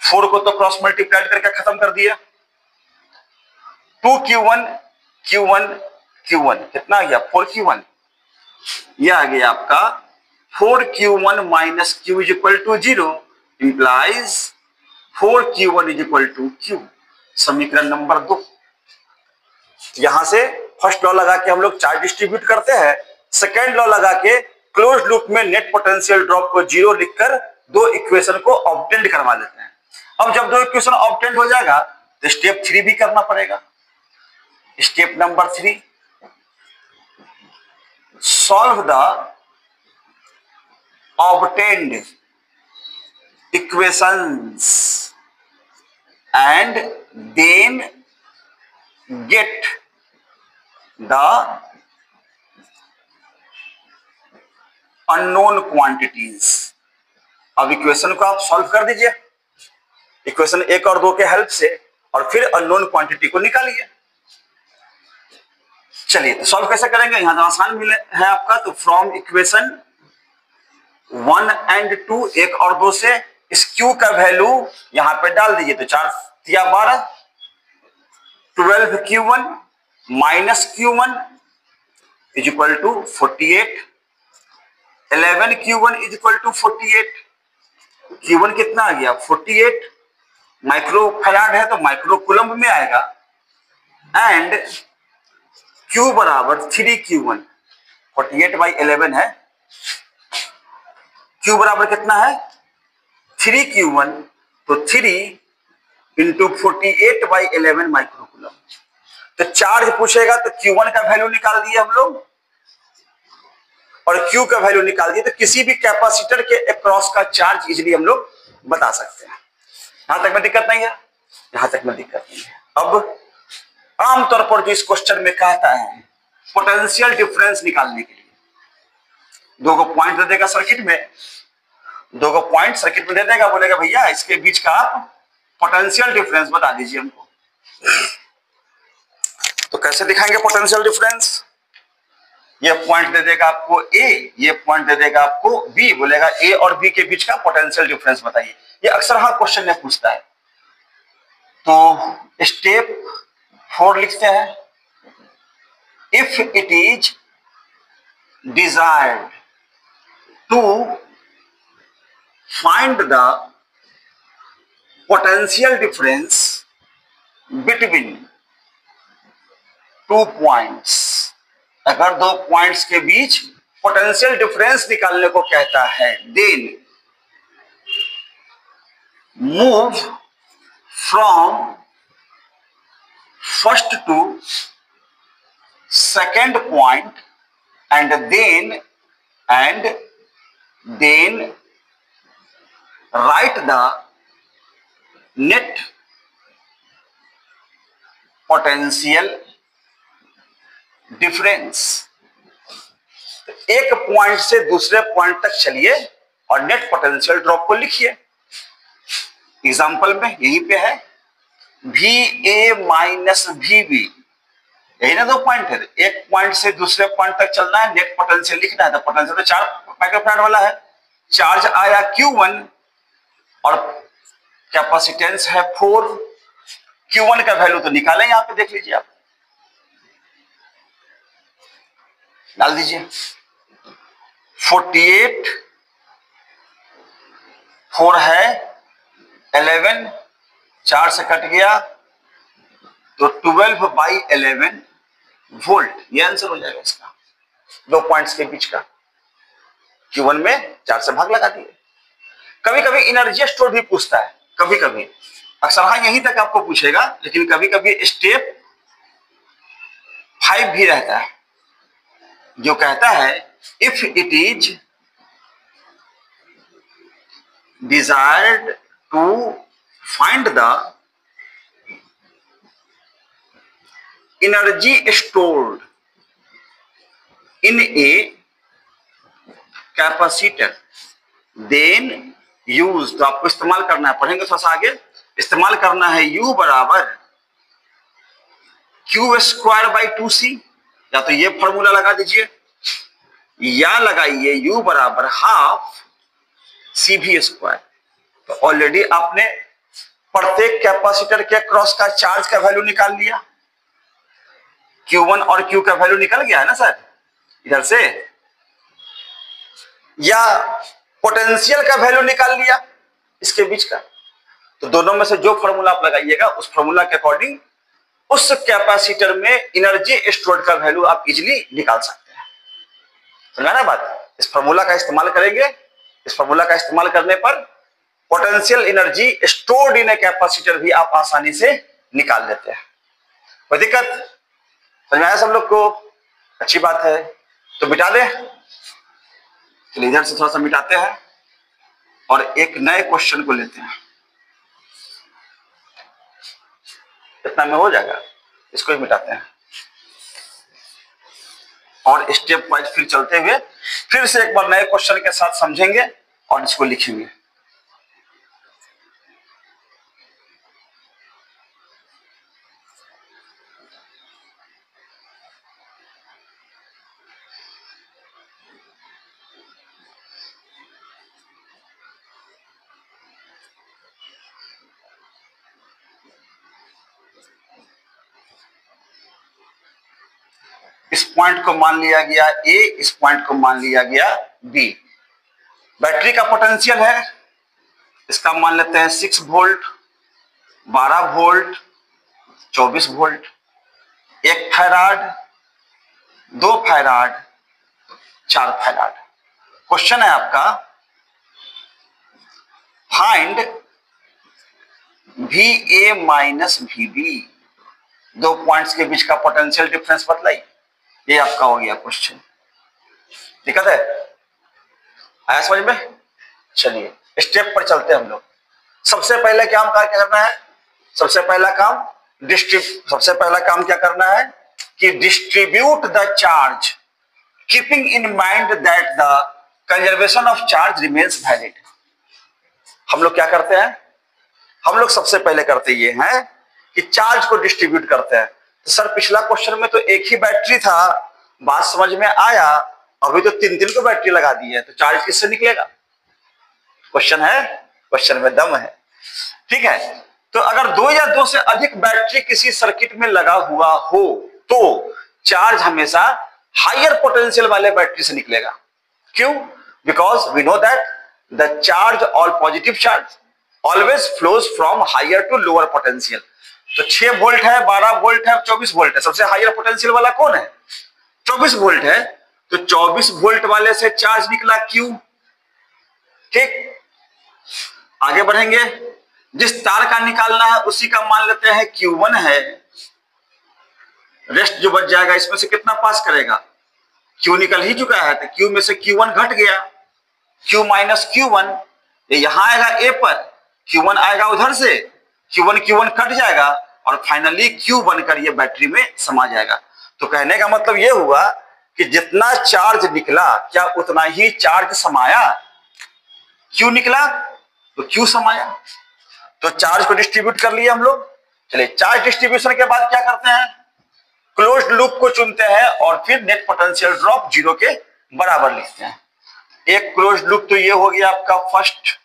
4 को तो क्रॉस मल्टीप्लाई करके खत्म कर दिया। 2q1 q1 कितना आ गया 4q1, यह आ गया आपका 4q1 minus q is equal to 0 implies 4q1 is equal to q। समीकरण नंबर 2। यहां से फर्स्ट लॉ लगा के हम लोग चार्ज डिस्ट्रीब्यूट करते हैं, सेकेंड लॉ लगा के क्लोज लूप में नेट पोटेंशियल ड्रॉप को 0 लिखकर दो इक्वेशन को ऑब्टेंड करवा लेते हैं। अब जब दो इक्वेशन ऑब्टेंड हो जाएगा तो स्टेप 3 भी करना पड़ेगा। Step number 3, solve the obtained equations and then get the unknown quantities। अब इक्वेशन को आप सॉल्व कर दीजिए इक्वेशन 1 और 2 के हेल्प से और फिर अननोन क्वांटिटी को निकालिए। चलिए तो सॉल्व कैसे करेंगे, यहां तो आसान मिले है आपका। तो फ्रॉम इक्वेशन 1 एंड 2 1 और 2 से इस q का वैल्यू यहां पे डाल दीजिए तो 4 या 12 12q1 minus q1 is equal to 48 11q1 is equal to 48। q1 कितना आ गया 48 माइक्रो फैराड है तो माइक्रो कूलम्ब में आएगा एंड q बराबर 3q1 48/11 है। q बराबर कितना है 3q1 तो 3 इंटू 48/11 माइक्रो कूलम्ब। तो चार्ज पूछेगा तो q1 का वैल्यू निकाल दिए हम लोग और q का वैल्यू निकाल दिए तो किसी भी कैपेसिटर के अक्रॉस का चार्ज इजीली हम लोग बता सकते हैं। यहां तक में दिक्कत नहीं है, यहां तक में दिक्कत नहीं है। अब आमतौर पर जो इस क्वेश्चन में कहता है पोटेंशियल डिफरेंस निकालने के लिए दो को पॉइंट दे देगा सर्किट में, दो को पॉइंट सर्किट में दे देगा, बोलेगा भैया इसके बीच का आप पोटेंशियल डिफरेंस बता दीजिए हमको। तो कैसे दिखाएंगे पोटेंशियल डिफरेंस, ये पॉइंट दे देगा आपको A, ये पॉइंट दे देगा आपको B, बोलेगा A और B के बीच का पोटेंशियल डिफरेंस बताइए। ये अक्सर हर क्वेश्चन में पूछता है। तो स्टेप 4 लिखते हैं if it is desired to find the potential difference between 2 points, अगर दो पॉइंट्स के बीच पोटेंशियल डिफरेंस निकालने को कहता है, then move from first to second point and then write the net potential difference। एक पॉइंट से दूसरे पॉइंट तक चलिए और नेट पोटेंशियल ड्रॉप को लिखिए। एग्जाम्पल में यहीं पे है VA माइनस VB, यही ना 2 पॉइंट है। एक पॉइंट से दूसरे पॉइंट तक चलना है, नेट पोटेंशियल लिखना है। तो पोटेंशियल तो 4 माइक्रोफैराड वाला है, चार्ज आया Q1 और कैपेसिटेंस है 4। Q1 का वैल्यू तो निकालें, यहां पे देख लीजिए आप, डाल दीजिए 48, 4 है 11, 4 से कट गया तो 12/11 वोल्ट, ये आंसर हो जाएगा इसका, 2 पॉइंट्स के बीच का। Q1 में 4 से भाग लगा दिए। कभी कभी एनर्जी स्टोर भी पूछता है, कभी कभी, अक्सर हाँ यहीं तक आपको पूछेगा, लेकिन कभी कभी स्टेप 5 भी रहता है जो कहता है if it is desired to find the energy stored in a capacitor then use, तो आपको इस्तेमाल करना है, पढ़ेंगे थोड़ा सा आगे, इस्तेमाल करना है U बराबर Q²/2C, या तो ये फॉर्मूला लगा दीजिए या लगाइए U बराबर ½ CV²। तो ऑलरेडी आपने प्रत्येक कैपेसिटर के क्रॉस का चार्ज का वैल्यू निकाल लिया, Q1 और Q का वैल्यू निकल गया है ना सर इधर से, या पोटेंशियल का वैल्यू निकाल लिया इसके बीच का। तो दोनों में से जो फॉर्मूला आप लगाइएगा उस फॉर्मूला के अकॉर्डिंग उस कैपेसिटर में एनर्जी स्टोर्ड का वैल्यू आप इजीली निकाल सकते हैं। समझा ना बात? इस फॉर्मूला का इस्तेमाल करेंगे, इस फॉर्मूला का इस्तेमाल करने पर potential energy stored in a capacitor भी आप आसानी से निकाल लेते हैं। कोई दिक्कत? समझ में आया सब लोग को? अच्छी बात है, तो मिटा दें। चलिए इधर से थोड़ा सा मिटाते हैं और एक नए क्वेश्चन को लेते हैं। इतना में हो जाएगा, इसको ही मिटाते हैं और स्टेप वाइज फिर चलते हुए फिर से एक बार नए क्वेश्चन के साथ समझेंगे और इसको लिखेंगे। इस पॉइंट को मान लिया गया A, इस पॉइंट को मान लिया गया B। बैटरी का पोटेंशियल है, इसका मान लेते हैं 6 volt, 12 volt, 24 volt, 1 farad, 2 farad, 4 farad. Question है आपका find VA minus VB, 2 points के बीच का पोटेंशियल डिफरेंस बतलाइए। ये आपका हो गया क्वेश्चन। दिक्कत है? आया समझ में? चलिए स्टेप पर चलते हैं हम लोग। सबसे पहले क्या करना है? सबसे पहला काम क्या करना है कि distribute the charge keeping in mind that the conservation of charge remains valid. हम लोग क्या करते हैं? हम लोग सबसे पहले करते ये हैं कि चार्ज को डिस्ट्रीब्यूट करते हैं। तो सर पिछला क्वेश्चन में तो एक ही बैटरी था, बात समझ में आया, अभी तो 3 को बैटरी लगा दी है, तो चार्ज किससे निकलेगा? क्वेश्चन है, क्वेश्चन में दम है। ठीक है, तो अगर 2 या 2 से अधिक बैटरी किसी सर्किट में लगा हुआ हो तो चार्ज हमेशा हायर पोटेंशियल वाले बैटरी से निकलेगा। क्यों? Because we know that the charge all positive charge always flows from higher to lower potential. तो 6 वोल्ट है, 12 वोल्ट है, 24 वोल्ट है, सबसे हायर पोटेंशियल वाला कौन है? 24 वोल्ट है, तो 24 वोल्ट वाले से चार्ज निकला Q। ठीक, आगे बढ़ेंगे। जिस तार का निकालना है उसी का मान लेते हैं Q1 है, रेस्ट जो बच जाएगा इसमें से कितना पास करेगा? Q निकल ही चुका है, तो Q में से Q1 घट गया, Q माइनस Q1, ये यहां आएगा A पर, Q1 आएगा उधर से, Q1 कट जाएगा और फाइनली Q बनकर ये बैटरी में समा जाएगा। तो कहने का मतलब ये हुआ कि जितना चार्ज निकला क्या उतना ही चार्ज समाया? क्यू निकला तो क्यू समाया, तो चार्ज को डिस्ट्रीब्यूट कर लिया हम लोग। चलिए, चार्ज डिस्ट्रीब्यूशन के बाद क्या करते हैं, क्लोज्ड लूप को चुनते हैं और फिर नेट पोटेंशियल ड्रॉप 0 के बराबर लिखते हैं। एक क्लोज्ड लूप तो ये हो गया आपका फर्स्ट,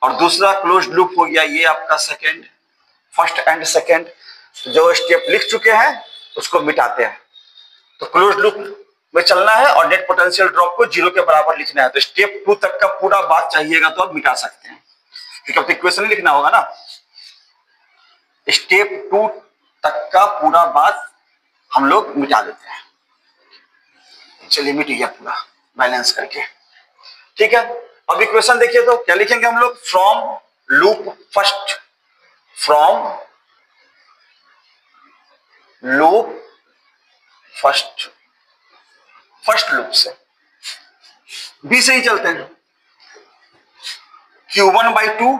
और दूसरा क्लोज्ड लूप हो गया ये आपका सेकेंड, फर्स्ट एंड सेकेंड। तो जो स्टेप लिख चुके हैं उसको मिटाते हैं। तो क्लोज्ड लूप में चलना है और नेट पोटेंशियल ड्रॉप को 0 के बराबर लिखना है। तो स्टेप 2 तक का पूरा बात चाहिएगा तो आप मिटा सकते हैं, क्योंकि अब इक्वेशन लिखना होगा ना। स्टेप 2 तक का पूरा बात हम लोग मिटा देते हैं। चलिए, मिट गया पूरा बैलेंस करके, ठीक है। अब इक्वेशन देखिए तो क्या लिखेंगे हम लोग, from loop first, from loop first, first loop से बी से ही चलते हैं। Q1/2,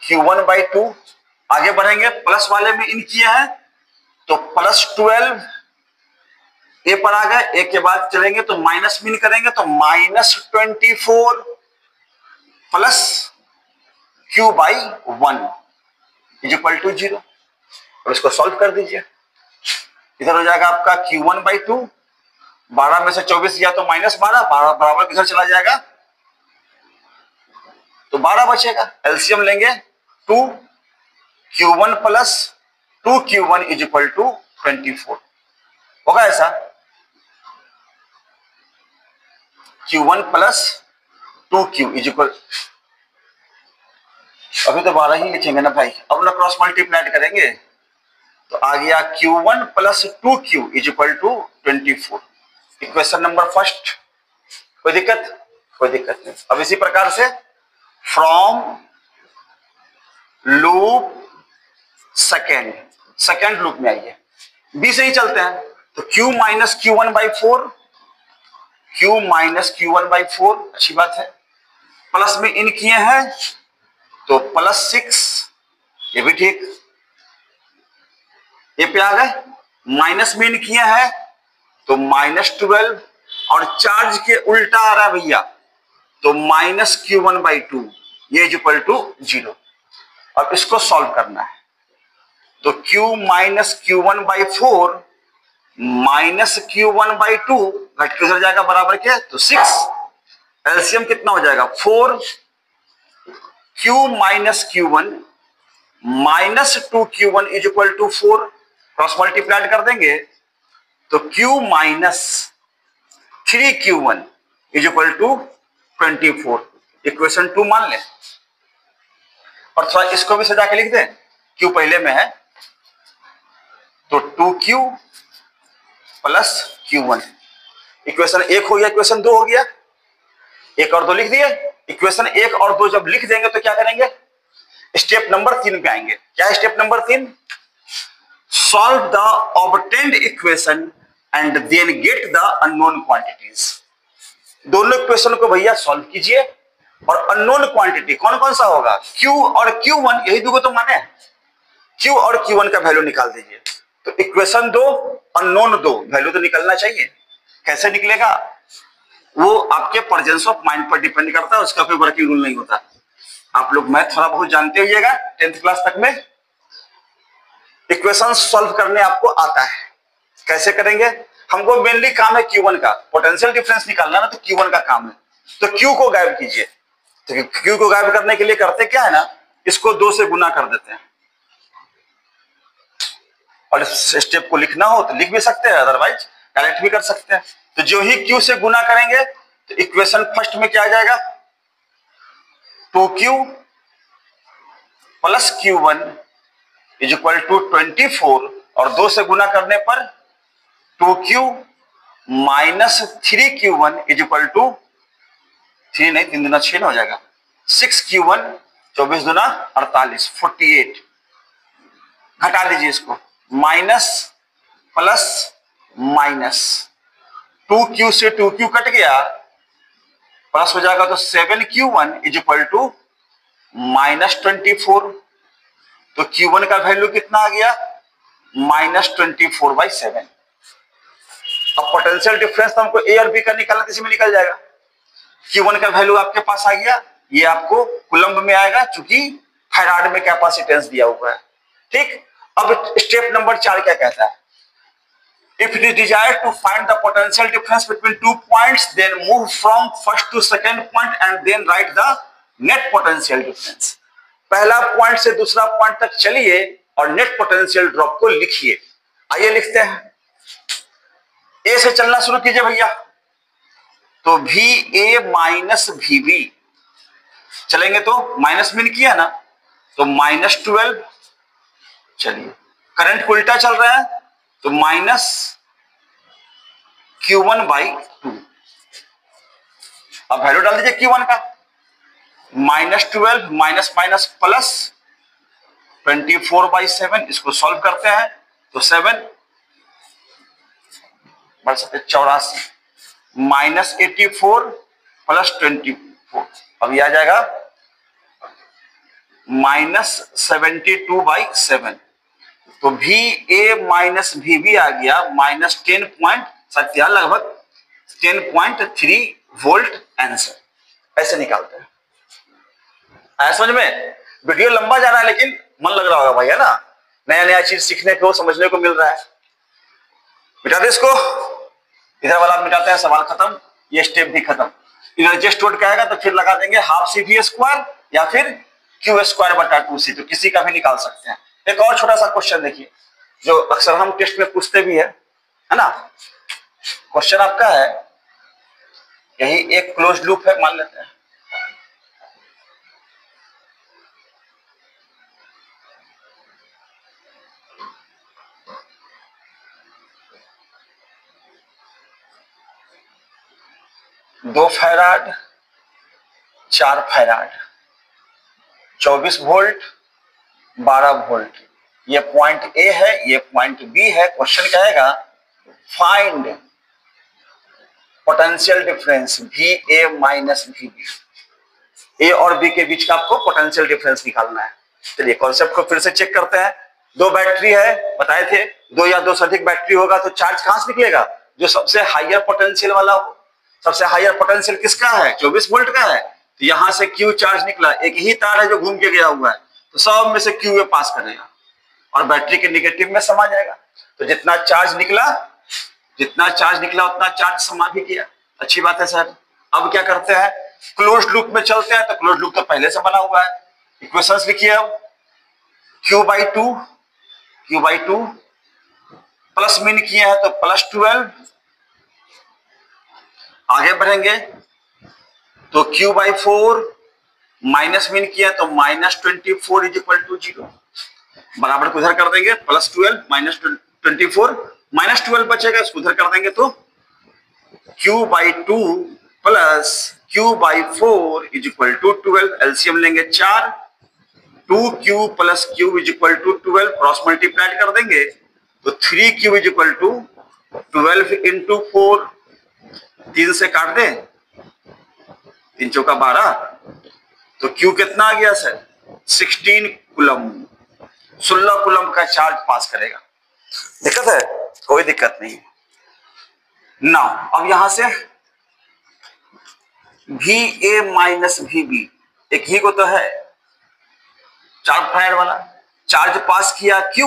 Q1/2 आगे बढ़ेंगे, प्लस वाले में इन किया है तो +12 ए पर आ गए। ए के बाद चलेंगे तो माइनस में करेंगे तो -24 प्लस Q/1 = 0, और इसको सॉल्व कर दीजिए। इधर हो जाएगा आपका Q1/2, 12 में से 24 गया तो -12, 12 बराबर किधर चला जाएगा तो 12 बचेगा। एलसीएम लेंगे 2Q1 + 2Q1 = 24 होगा ऐसा। Q1 + 2Q = अभी तो 12 ही लिखेंगे ना भाई, अब ना क्रॉस मल्टीप्लाई करेंगे तो आ गया Q1 + 2Q = 24। Equation number first, कोई दिक्कत, कोई दिक्कत नहीं। अब इसी प्रकार से from loop second, second loop में आइए, बी से ही चलते हैं। तो Q - Q1/4, Q - Q1/4 अच्छी बात है। प्लस में इन किए हैं तो +6, ये भी ठीक, ये पे आ गए। माइनस में इन किए हैं तो -12, और चार्ज के उल्टा आ रहा है भैया तो -Q1/2 ये = 0। अब इसको सॉल्व करना है तो Q - Q1/4 -Q1/2 घट के उधर जाएगा बराबर के तो 6। एलसीएम कितना हो जाएगा 4, Q - Q1 -2Q1 = 4, cross multiply कर देंगे तो Q - 3Q1 = 24। इक्वेशन 2 मान लें, और थोड़ा इसको भी सजा के लिख दें, Q पहले में है तो 2Q + Q1। इक्वेशन 1 हो गया, इक्वेशन 2 हो गया, 1 और 2 लिख दिए। इक्वेशन 1 और 2 जब लिख देंगे तो क्या करेंगे, स्टेप नंबर 3 पे आएंगे। क्या है step number 3, solve the obtained equation and then get the unknown quantities. दोनों इक्वेशन को भैया सॉल्व कीजिए, और अननोन क्वांटिटी कौन कौन सा होगा, Q और Q1, यही दो तो माने, Q और Q1 का वैल्यू निकाल दीजिए। तो इक्वेशन 2 अननोन 2 वैल्यू तो निकलना चाहिए। कैसे निकलेगा वो आपके प्रेजेंस ऑफ माइंड पर डिपेंड करता है, उसका कोई वर्किंग रूल नहीं होता। आप लोग मैथ थोड़ा बहुत जानते होइएगा 10th क्लास तक में। इक्वेशन सॉल्व करने आपको आता है, कैसे करेंगे, हमको मेनली काम है Q1 का, पोटेंशियल डिफरेंस निकालना ना, तो Q1 का काम है। तो Q को गायब कीजिए। तो Q को गायब करने के लिए करते क्या है ना, इसको 2 से गुना कर देते हैं, और इस स्टेप को लिखना हो तो लिख भी सकते हैं, अदरवाइज डायरेक्ट भी कर सकते हैं। तो जो ही Q से गुना करेंगे तो इक्वेशन फर्स्ट में क्या आ जाएगा, 2Q + Q1 = 24, और 2 से गुना करने पर 2Q - 3Q1 = 3 नहीं 3 दूना 6 हो जाएगा, 6Q1 24 दूना 48, 48। घटा दीजिए इसको, माइनस प्लस माइनस, 2Q से 2Q कट गया, प्लस हो जाएगा तो 7Q1 = -24। तो Q1 का वैल्यू कितना आ गया, -24/7। अब पोटेंशियल डिफरेंस तो हमको A और B का निकालना, इसी में निकल जाएगा। Q1 का वैल्यू आपके पास आ गया, ये आपको कूलम्ब में आएगा क्योंकि फैराड में कैपेसिटेंस दिया हुआ है। ठीक, अब स्टेप नंबर 4 क्या कहता है? If it is desired to find the potential difference between 2 points, then move from first to second point and then write the net potential difference. पहला पॉइंट से दूसरा पॉइंट तक चलिए और नेट पोटेंशियल ड्रॉप को लिखिए। आइए लिखते हैं। ए से चलना शुरू कीजिए भैया। तो V A minus V B चलेंगे तो माइनस मीन किया ना, तो -12। चलिए करंट उल्टा चल रहा है तो माइनस Q1/2। अब वैल्यू डाल दीजिए Q1 का, -12 माइनस माइनस प्लस 24/7। इसको सॉल्व करते हैं तो 7 84 -84 प्लस 24। अब ये आ जाएगा -72/7। तो V A minus V B आ गया -10.7 लगभग 10.3 वोल्ट आंसर। ऐसे निकालते हैं। आया समझ में? वीडियो लंबा जा रहा है लेकिन मन लग रहा होगा भाई, है ना? नया नया चीज सीखने को समझने को मिल रहा है। मिटा दे इसको, इधर वाला मिटाते हैं, सवाल खत्म, ये स्टेप भी खत्म। इधर जस्ट वर्ड कहेगा तो फिर लगा देंगे हाफ सी वी स्क्वायर या फिर क्यू स्क्वायर बटा 2c, तो किसी का भी निकाल सकते हैं। एक और छोटा सा क्वेश्चन देखिए जो अक्सर हम टेस्ट में पूछते भी है ना? क्वेश्चन आपका है, यही एक क्लोज लूप है मान लेते हैं। दो फैराड 4 फैराड 24 वोल्ट 12 वोल्ट, ये पॉइंट ए है, ये पॉइंट बी है। क्वेश्चन कहेगा find potential difference V A minus V B. A और बी के बीच का आपको पोटेंशियल डिफरेंस निकालना है। चलिए कॉन्सेप्ट को फिर से चेक करते हैं। दो बैटरी है, बताए थे, दो या दो से अधिक बैटरी होगा तो चार्ज कहां से निकलेगा? जो सबसे हायर पोटेंशियल वाला हो। सबसे हायर पोटेंशियल किसका है? 24 वोल्ट का है। तो यहां से क्यू चार्ज निकला, एक ही तार है जो घूम के गया हुआ है, तो सब में से क्यू पास करेगा और बैटरी के निगेटिव में समा जाएगा। तो जितना चार्ज निकला उतना चार्ज समा भी किया। अच्छी बात है सर। अब क्या करते हैं? क्लोज्ड लूप में चलते हैं। तो क्लोज्ड लूप तो पहले से बना हुआ है। इक्वेशंस लिखिए। Q/2 प्लस मीन किए हैं तो +12। आगे बढ़ेंगे तो Q/4 माइनस मीन किया तो -24 = 0। बराबर को उधर कर देंगे, +12 -24 -12 बचेगा, इसको उधर कर देंगे तो Q/2 प्लस Q/4 = 12। एलसीएम लेंगे 4, 2Q plus Q = 12, cross multiply कर देंगे तो 3Q = 12 × 4। 3 से काट दे, 3 चौका 12, तो Q कितना आ गया सर? 16 कूलम्ब। 16 कूलम्ब का चार्ज पास करेगा। दिक्कत है? कोई दिक्कत नहीं है ना। अब यहां से VA माइनस VB, एक ही को तो है, 4 फैराड वाला। चार्ज पास किया Q,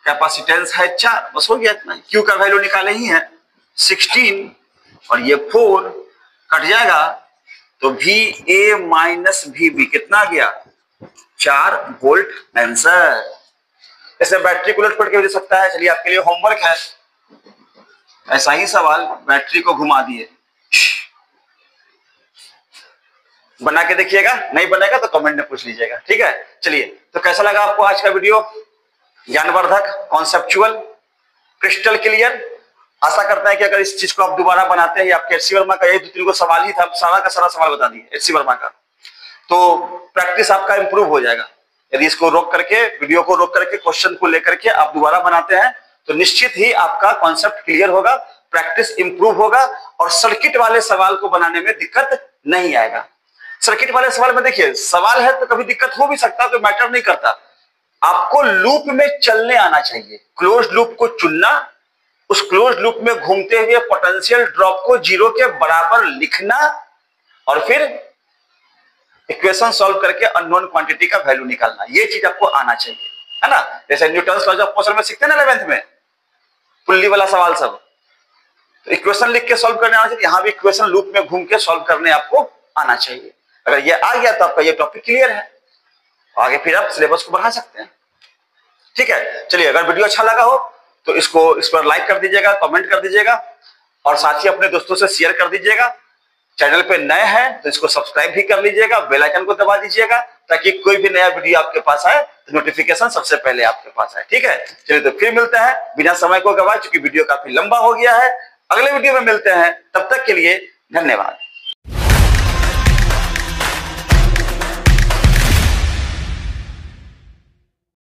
कैपेसिटेंस है 4, बस हो गया इतना। Q का वैल्यू निकाले ही है 16 और ये 4 कट जाएगा तो VA माइनस VB कितना गया? 4 वोल्ट आंसर। ऐसे बैटरी को उलट पलट के भी दे सकता है। चलिए आपके लिए होमवर्क है, ऐसा ही सवाल बैटरी को घुमा दिए, बना के देखिएगा। नहीं बनेगा तो कमेंट में पूछ लीजिएगा, ठीक है? चलिए, तो कैसा लगा आपको आज का वीडियो? ज्ञानवर्धक, कॉन्सेप्चुअल, क्रिस्टल क्लियर। आशा करते हैं कि अगर इस चीज को आप दोबारा बनाते हैं, आपके एचसी वर्मा का ये 2-3 को सवाल ही था, सारा का सारा सवाल बता दिए एचसी वर्मा का, तो प्रैक्टिस आपका इंप्रूव हो जाएगा। यदि इसको रोक करके, वीडियो को रोक करके, क्वेश्चन को लेकर के आप दोबारा बनाते हैं तो निश्चित ही आपका कॉन्सेप्ट क्लियर होगा, प्रैक्टिस इंप्रूव होगा और सर्किट वाले सवाल को बनाने में दिक्कत नहीं आएगा। सर्किट वाले सवाल में देखिए, सवाल है तो कभी दिक्कत हो भी सकता है, तो मैटर नहीं करता। आपको लूप में चलने आना चाहिए, क्लोज्ड लूप को चुनना, उस क्लोज्ड लूप में घूमते हुए पोटेंशियल ड्रॉप को 0 के बराबर लिखना और फिर इक्वेशन सॉल्व करके अननोन क्वांटिटी का वैल्यू निकालना, ये चीज आपको आना चाहिए, है ना। जैसे न्यूटन्स लॉज ऑफ मोशन में सीखते हैं ना 11th में, पुल्ली वाला सवाल सब, तो इक्वेशन लिख के सॉल्व करने आना चाहिए। यहां भी इक्वेशन लूप में घूम के सॉल्व करने आपको आना चाहिए। अगर ये आ गया तो आपका ये टॉपिक क्लियर है, आगे फिर आप सिलेबस को बढ़ा सकते हैं। ठीक है, चलिए, अगर वीडियो अच्छा लगा हो तो इसको इस पर लाइक कर दीजिएगा, कमेंट कर दीजिएगा और साथ ही अपने दोस्तों से शेयर कर दीजिएगा। चैनल पे नए हैं तो इसको सब्सक्राइब भी कर लीजिएगा, बेल आइकन को दबा दीजिएगा ताकि कोई भी नया वीडियो आपके पास आए तो नोटिफिकेशन सबसे पहले आपके पास आए। ठीक है, चलिए तो फिर मिलते हैं बिना समय को गवाए, क्योंकि वीडियो काफी लंबा हो गया है। अगले वीडियो में मिलते हैं, तब तक के लिए धन्यवाद।